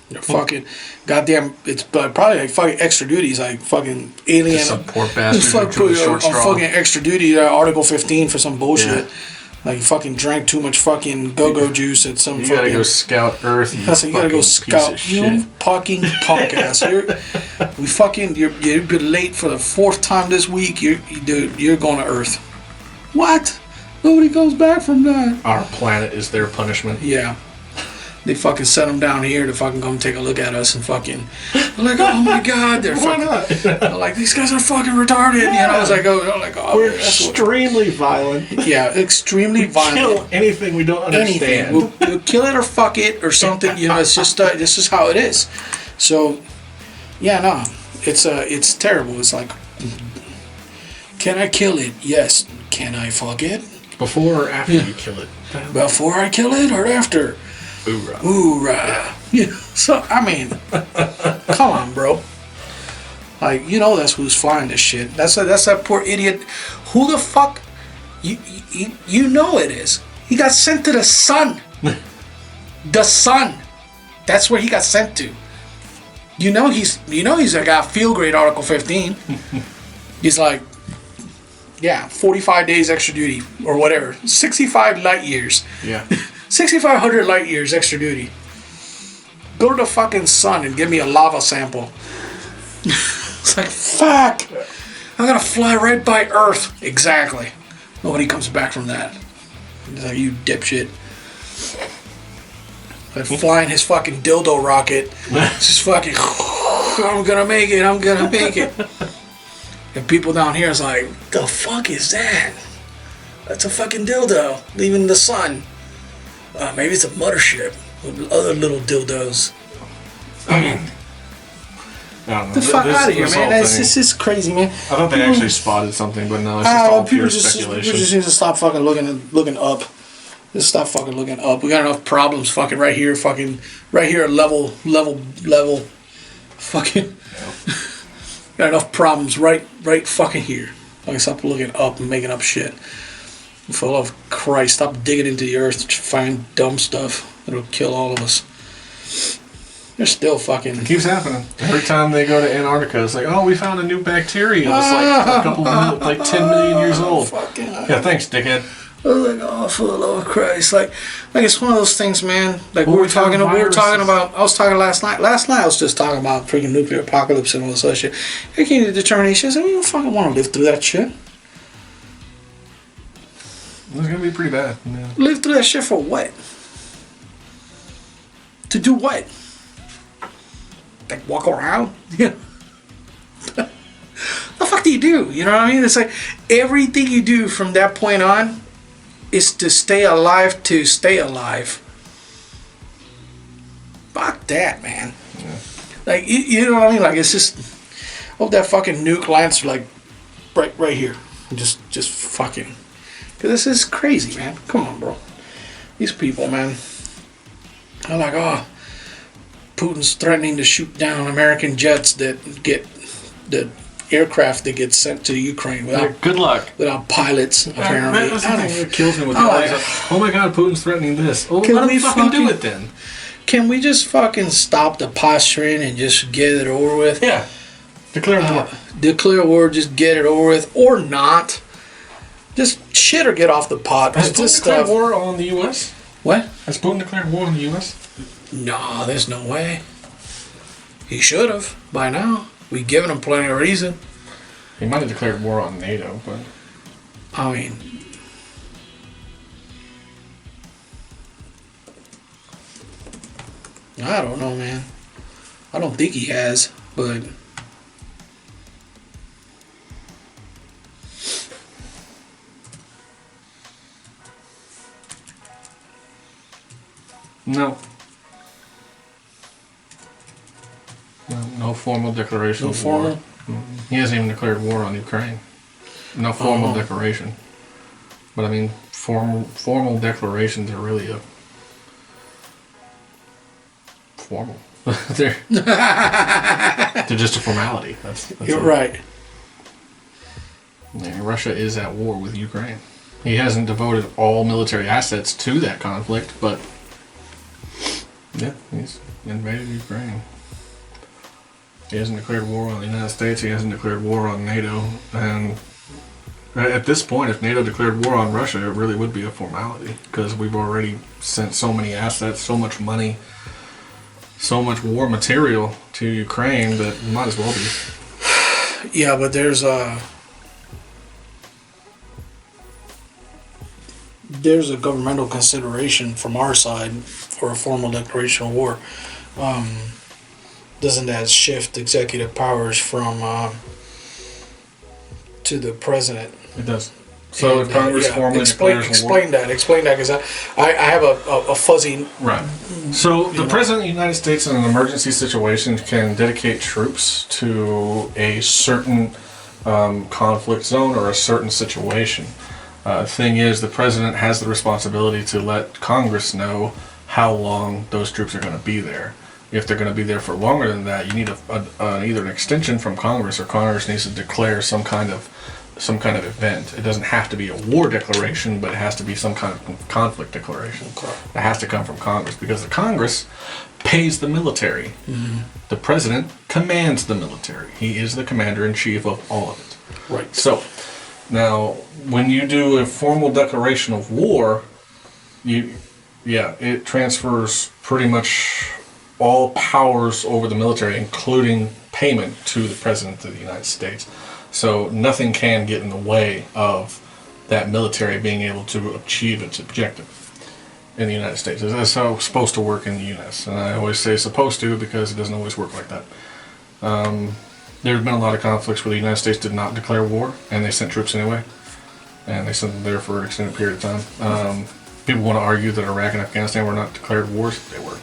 They're fucking goddamn. It's probably like fucking extra duties, like fucking alien. Some poor bastard who took a short straw. Fucking extra duty, Article 15 for some bullshit. Yeah. Like you fucking drank too much fucking go-go juice at some. You gotta go scout Earth. You gotta go scout. You fucking punk ass. You're been late for the 4th time this week. You're going to Earth. What? Nobody comes back from that. Our planet is their punishment. Yeah. They fucking sent them down here to fucking come take a look at us and fucking. They're like, oh my God, they're Why fucking. not? They're like, these guys are fucking retarded. Yeah. I was like, we're extremely violent. Yeah, extremely violent. Kill anything we don't understand. We'll kill it or fuck it or something. It's just this is how it is. So, yeah, no, it's terrible. It's like, can I kill it? Yes. Can I fuck it? Before or after you kill it? Before I kill it or after? Hoorah. Hoorah. Yeah. So, I mean, come on, bro. Like, that's who's flying this shit. That's that poor idiot. Who the fuck? You know it is. He got sent to the sun. The sun. That's where he got sent to. He's got field grade Article 15. He's like, yeah, 45 days extra duty or whatever. 65 light years. Yeah. 6,500 light years extra duty. Go to the fucking sun and give me a lava sample. It's like, fuck. I'm going to fly right by Earth. Exactly. Nobody comes back from that. He's like, you dipshit. Like flying his fucking dildo rocket. It's just fucking, I'm going to make it. And people down here is like, the fuck is that? That's a fucking dildo leaving the sun. Maybe it's a mothership with other little dildos. I don't know. The fuck out of here, man. This is crazy, man. I thought they actually spotted something, but no, it's just all pure speculation. People just need to stop fucking looking up. Just stop fucking looking up. We got enough problems fucking right here, level. Fucking. Yeah. Got enough problems right fucking here. Fucking stop looking up and making up shit. For the love of Christ, stop digging into the earth to find dumb stuff that'll kill all of us. They're still fucking. It keeps happening. Every time they go to Antarctica, it's like, oh, we found a new bacteria. It's like a couple, like 10 million years old. Yeah, thanks, dickhead. I was like, oh, for the love of Christ! Like it's one of those things, man. Like we were talking about. I was talking last night. Last night I was just talking about freaking nuclear apocalypse and all this other shit. I came to the determination. I said, you don't fucking want to live through that shit. It's gonna be pretty bad. Yeah. Live through that shit for what? To do what? Like walk around? Yeah. The fuck do you do? You know what I mean? It's like everything you do from that point on is to stay alive to stay alive. Fuck that, man. Yeah. Like you know what I mean? Like it's just hope that fucking nuke lands like right here. Just fucking. Cause this is crazy, man. Come on, bro. These people, man. I'm like, oh, Putin's threatening to shoot down American jets that get the aircraft that get sent to Ukraine without good luck without pilots. Apparently, that's the thing that kills me with oh my God, Putin's threatening this. Oh, let him fucking do it then. Can we just fucking stop the posturing and just get it over with? Yeah. Declare war. Declare war. Just get it over with, or not. Just shit or get off the pot. Has It's Putin this declared stuff. war on the U.S.? What? Has Putin declared war on the U.S.? No, there's no way. He should have by now. We've given him plenty of reason. He might have declared war on NATO, but... I mean, I don't know, man. I don't think he has, but No. No formal declaration no of war. formal. He hasn't even declared war on Ukraine. No formal declaration. But I mean, formal declarations are really formal. they're just a formality. That's You're it. right. Yeah, Russia is at war with Ukraine. He hasn't devoted all military assets to that conflict, but yeah, he's invaded Ukraine. He hasn't declared war on the United States. He hasn't declared war on NATO. And at this point, if NATO declared war on Russia, it really would be a formality because we've already sent so many assets, so much money, so much war material to Ukraine that it might as well be. Yeah, but there's a governmental consideration from our side for a formal declaration of war. Doesn't that shift executive powers from to the president? It does. So And, if Congress formally declares war... Explain that, because I have a fuzzy... Right. So the President of the United States in an emergency situation can dedicate troops to a certain conflict zone or a certain situation. Thing is, the President has the responsibility to let Congress know how long those troops are going to be there. If they're going to be there for longer than that, you need either an extension from Congress, or Congress needs to declare some kind of event. It doesn't have to be a war declaration, but it has to be some kind of conflict declaration. Okay. It has to come from Congress because the Congress pays the military. Mm-hmm. The President commands the military. He is the commander-in-chief of all of it. Right. So, now, when you do a formal declaration of war, it transfers pretty much all powers over the military, including payment to the President of the United States. So nothing can get in the way of that military being able to achieve its objective in the United States. That's how it's supposed to work in the U.S. And I always say supposed to because it doesn't always work like that. There's been a lot of conflicts where the United States did not declare war, and they sent troops anyway. And they sent them there for an extended period of time. People want to argue that Iraq and Afghanistan were not declared wars. They were.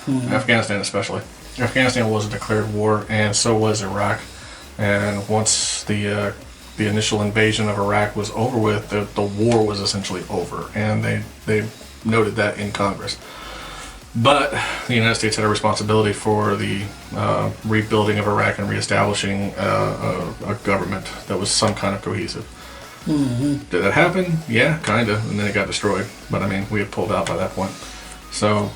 Mm-hmm. Afghanistan especially. Afghanistan was a declared war, and so was Iraq. And once the initial invasion of Iraq was over with, the war was essentially over. And they noted that in Congress. But the United States had a responsibility for the rebuilding of Iraq and reestablishing a government that was some kind of cohesive. Mm-hmm. Did that happen? Yeah, kind of. And then it got destroyed. But I mean, we had pulled out by that point. So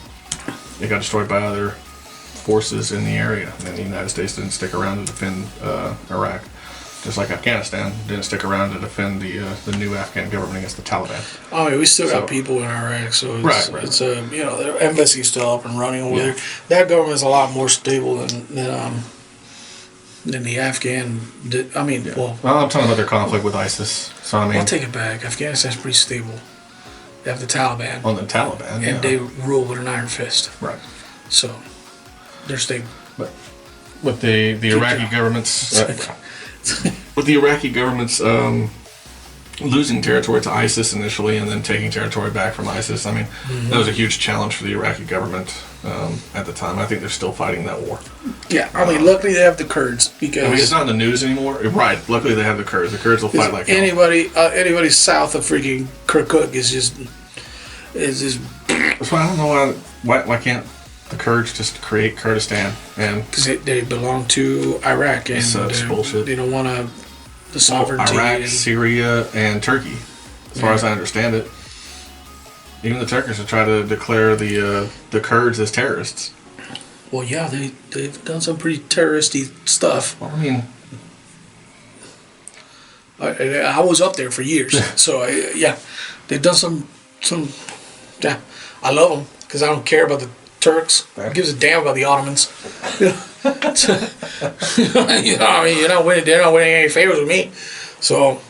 it got destroyed by other forces in the area. And the United States didn't stick around to defend Iraq. Just like Afghanistan didn't stick around to defend the new Afghan government against the Taliban. I mean, we still got people in Iraq, so it's, right. It's their embassy's still up and running over there. That government's a lot more stable than the Afghan. Well, I'm talking about their conflict with ISIS. So I mean, I'll take it back. Afghanistan's pretty stable. They have the Taliban. On the Taliban, and they rule with an iron fist. Right. So they're stable. But with the Iraqi government's. With the Iraqi government's losing territory to ISIS initially and then taking territory back from ISIS, I mean, that was a huge challenge for the Iraqi government at the time. I think they're still fighting that war. Yeah, I mean, luckily they have the Kurds because it's not in the news anymore. Right, luckily they have the Kurds. The Kurds will fight like hell. Anybody south of freaking Kirkuk is just. So I don't know why can't the Kurds just create Kurdistan and because they belong to Iraq and such bullshit. They don't want the sovereignty. Iraq, Syria, and Turkey, as far as I understand it. Even the Turkish have tried to declare the Kurds as terrorists. Well, yeah, they've done some pretty terroristy stuff. Well, I mean, I was up there for years. So they've done some. Yeah, I love them because I don't care about the Turks. Who gives a damn about the Ottomans? You know what I mean? They're not winning any favors with me. So,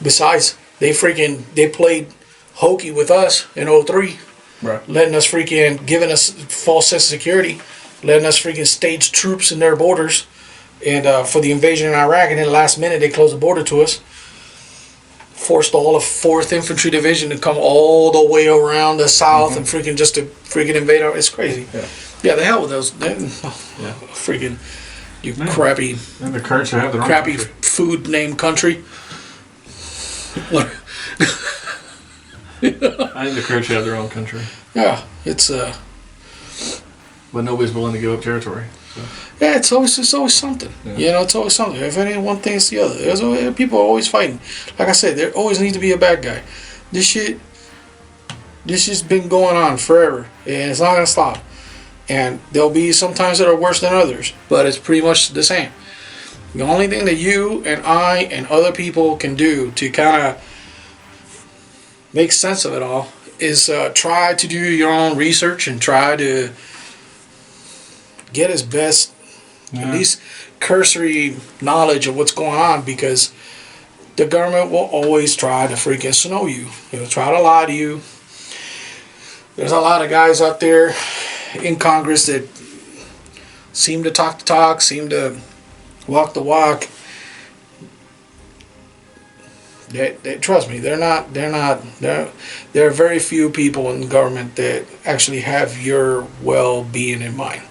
besides, they played hokey with us in '03, Right. letting us giving us false sense of security, letting us stage troops in their borders, and for the invasion in Iraq, and then last minute they closed the border to us. Forced all of 4th Infantry Division to come all the way around the south and just to invade our. It's crazy. Yeah, the hell with those. Crappy. And the Kurds have their own crappy country. Food name country. I think the Kurds have their own country. Yeah, it's But nobody's willing to give up territory. So. Yeah, it's always something. Yeah. It's always something. If it ain't one thing, it's the other. People are always fighting. Like I said, there always needs to be a bad guy. This shit's been going on forever, and it's not gonna stop. And there'll be some times that are worse than others, but it's pretty much the same. The only thing that you and I and other people can do to kind of make sense of it all is try to do your own research and try to get as best, at least cursory knowledge of what's going on, because the government will always try to snow you. They'll try to lie to you. There's a lot of guys out there in Congress that seem to talk the talk, seem to walk the walk. Trust me, there are very few people in the government that actually have your well-being in mind.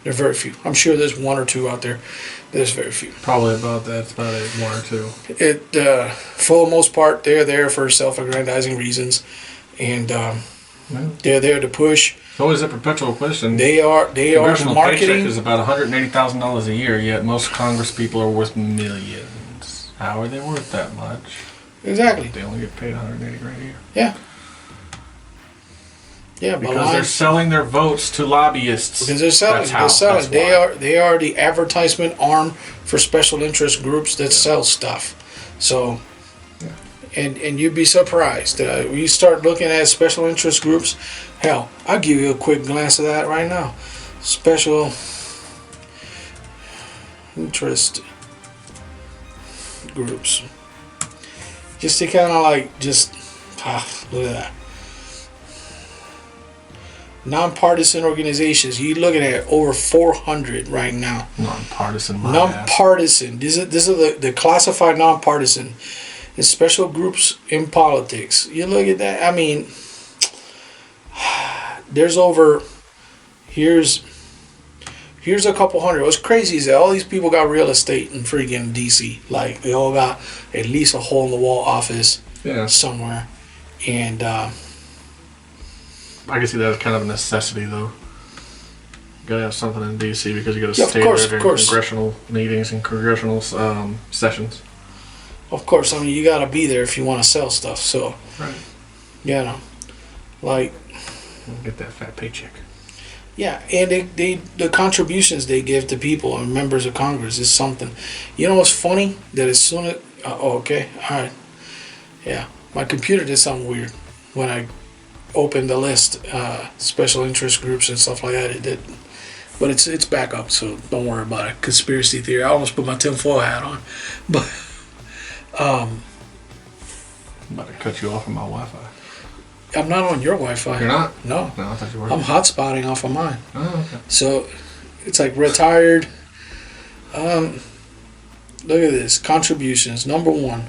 There are very few. I'm sure there's one or two out there. There's very few. Probably about that. It's about one or two. For the most part, they're there for self-aggrandizing reasons, and they're there to push. It's always a perpetual question. They are Congressional marketing. paycheck is about $180,000 a year, yet most Congress people are worth millions. How are they worth that much? Exactly. They only get paid $180,000 a year. Yeah. Yeah, because they're selling their votes to lobbyists. Because they're selling. They are the advertisement arm for special interest groups that sell stuff. So, and you'd be surprised. You start looking at special interest groups. Hell, I'll give you a quick glance of that right now. Special interest groups. Just to kind of look at that. Nonpartisan organizations. You're looking at over 400 right now. Nonpartisan. Nonpartisan. These are the classified nonpartisan. It's special groups in politics. You look at that. I mean, there's over. Here's a couple hundred. What's crazy is that all these people got real estate in freaking DC. Like they all got at least a hole in the wall office somewhere, and. I can see that as kind of a necessity, though. You gotta have something in D.C. because you gotta stay there during congressional meetings and congressional sessions. Of course, I mean you gotta be there if you want to sell stuff. So, right. Get that fat paycheck. Yeah, and the contributions they give to people and members of Congress is something. You know what's funny? That as soon as okay, all right, yeah, my computer did something weird when I open the list, special interest groups and stuff like that. It did, but it's back up, so don't worry about it. Conspiracy theory. I almost put my tinfoil hat on, but I'm about to cut you off from my Wi-Fi. I'm not on your Wi-Fi. You're not? No, I thought you were. I'm hotspotting off of mine. Oh, okay. So it's like retired. Look at this contributions. Number 1,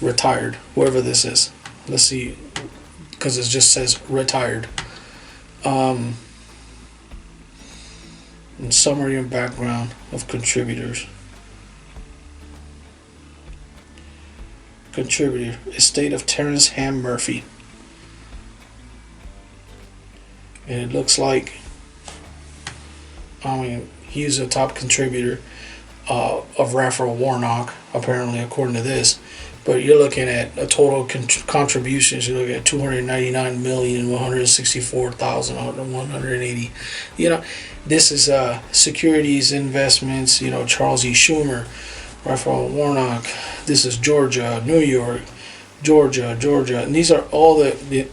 retired. Whoever this is. Let's see. Because it just says retired. And summary and background of contributors. Contributor, estate of Terrence Ham Murphy. And it looks like, he's a top contributor of Raphael Warnock, apparently, according to this. But you're looking at a total contributions. You're looking at 299,164,180. This is securities investments. Charles E. Schumer, Raphael Warnock. This is Georgia, New York, Georgia, and these are all the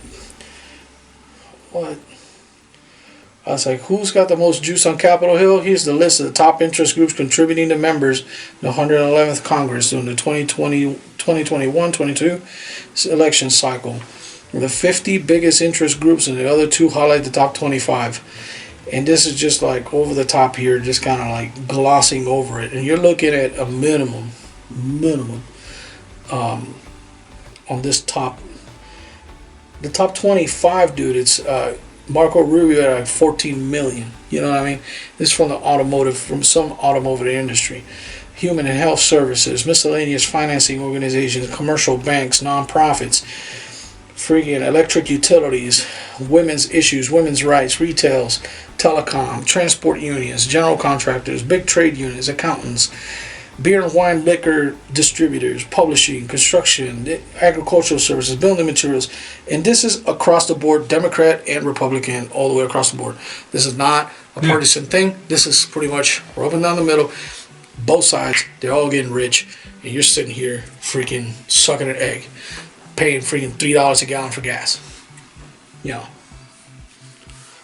what? I was like, who's got the most juice on Capitol Hill? Here's the list of the top interest groups contributing to members in the 111th Congress during the 2021-22 election cycle. The 50 biggest interest groups and the other two highlight the top 25. And this is just like over the top here, just kind of like glossing over it. And you're looking at a minimum on this top. The top 25, dude, it's Marco Rubio at like 14 million. You know what I mean? This is from some automotive industry. Human and health services, miscellaneous financing organizations, commercial banks, nonprofits, freaking electric utilities, women's issues, women's rights, retails, telecom, transport unions, general contractors, big trade unions, accountants, beer and wine liquor distributors, publishing, construction, agricultural services, building materials. And this is across the board, Democrat and Republican, all the way across the board. This is not a partisan thing. This is pretty much, we're up and down the middle. Both sides, they're all getting rich. And you're sitting here freaking sucking an egg, paying freaking $3 a gallon for gas. You know.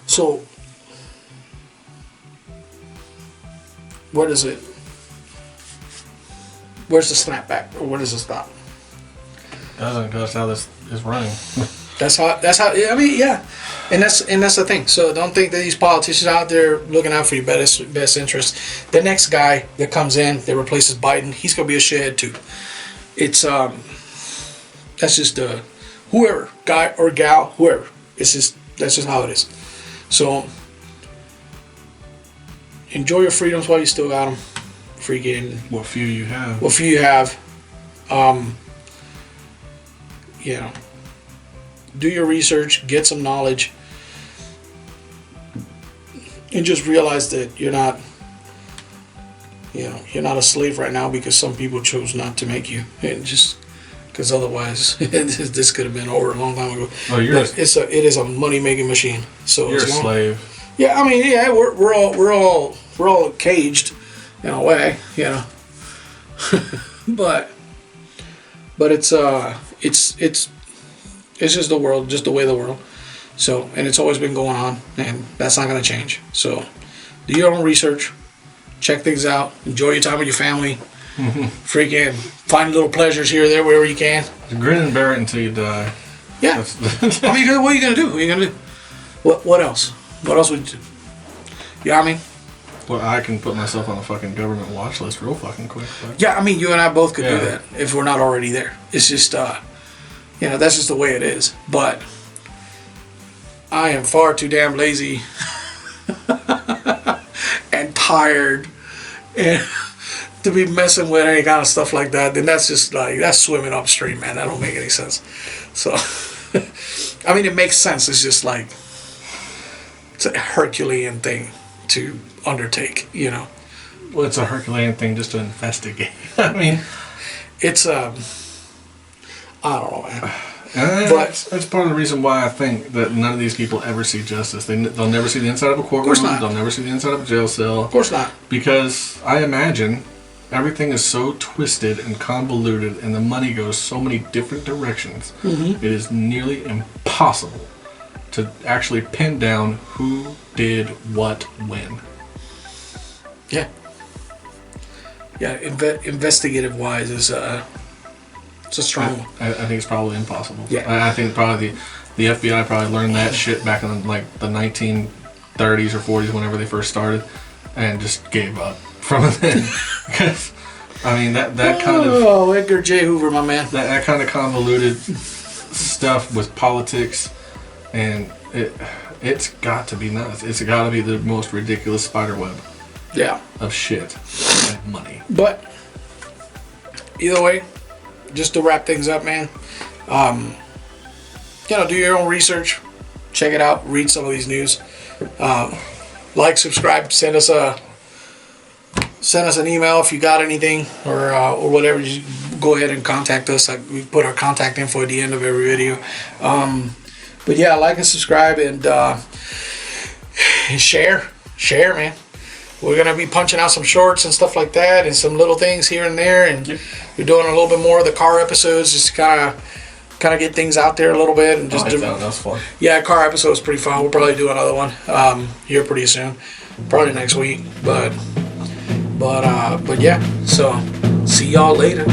So, what is it? Where's the snapback, or where does it stop? That's how this is running. That's how. I mean, yeah, and that's the thing. So don't think that these politicians out there looking out for your best interest. The next guy that comes in that replaces Biden, he's gonna be a shithead too. It's that's just whoever, guy or gal, whoever. That's just how it is. So enjoy your freedoms while you still got them. Freaking what few you have. You know, do your research, get some knowledge, and just realize that you're not a slave right now because some people chose not to make you, and just because otherwise this could have been over a long time ago. Oh, it is a money making machine. So you're a slave. Yeah, I mean, yeah, we're all caged in a way, you know. but it's just the world, just the way of the world. So, and it's always been going on, and that's not going to change. So, do your own research, check things out, enjoy your time with your family. Freaking find little pleasures here or there wherever you can. Grin and bear it until you die. Yeah. I mean, what are you gonna do? What are you gonna do? What else? What else would you do? You know what I mean? Well, I can put myself on a fucking government watch list real fucking quick. But. Yeah, I mean, you and I both could do that if we're not already there. It's just, that's just the way it is. But I am far too damn lazy and tired and to be messing with any kind of stuff like that. Then that's just like, that's swimming upstream, man. That don't make any sense. So, I mean, it makes sense. It's just like, it's a Herculean thing to undertake, you know. Well, it's a Herculean thing just to investigate. I mean, it's I don't know, man. But that's part of the reason why I think that none of these people ever see justice. They'll never see the inside of a courtroom. They'll never see the inside of a jail cell. Of course not. Because I imagine everything is so twisted and convoluted, and the money goes so many different directions. It is nearly impossible to actually pin down who did what when. Yeah. Yeah, investigative wise is it's a strong one. I think it's probably impossible. Yeah. I think probably the FBI probably learned that shit back in like the 1930s or 40s whenever they first started, and just gave up from then. Because I mean that kind of Edgar J. Hoover, my man. That kind of convoluted stuff with politics, and it's got to be nuts. It's got to be the most ridiculous spiderweb. Yeah. Of shit and money. But either way, just to wrap things up, man. Do your own research, check it out, read some of these news. Like, subscribe, send us an email if you got anything or whatever. Just go ahead and contact us. We put our contact info at the end of every video. But yeah, like and subscribe and share, man. we're gonna be punching out some shorts and stuff like that, and some little things here and there, and we're doing a little bit more of the car episodes, just kind of get things out there a little bit, and just that's fun. Yeah, car episode is pretty fun. We'll probably do another one here pretty soon, probably next week. But yeah. So see y'all later.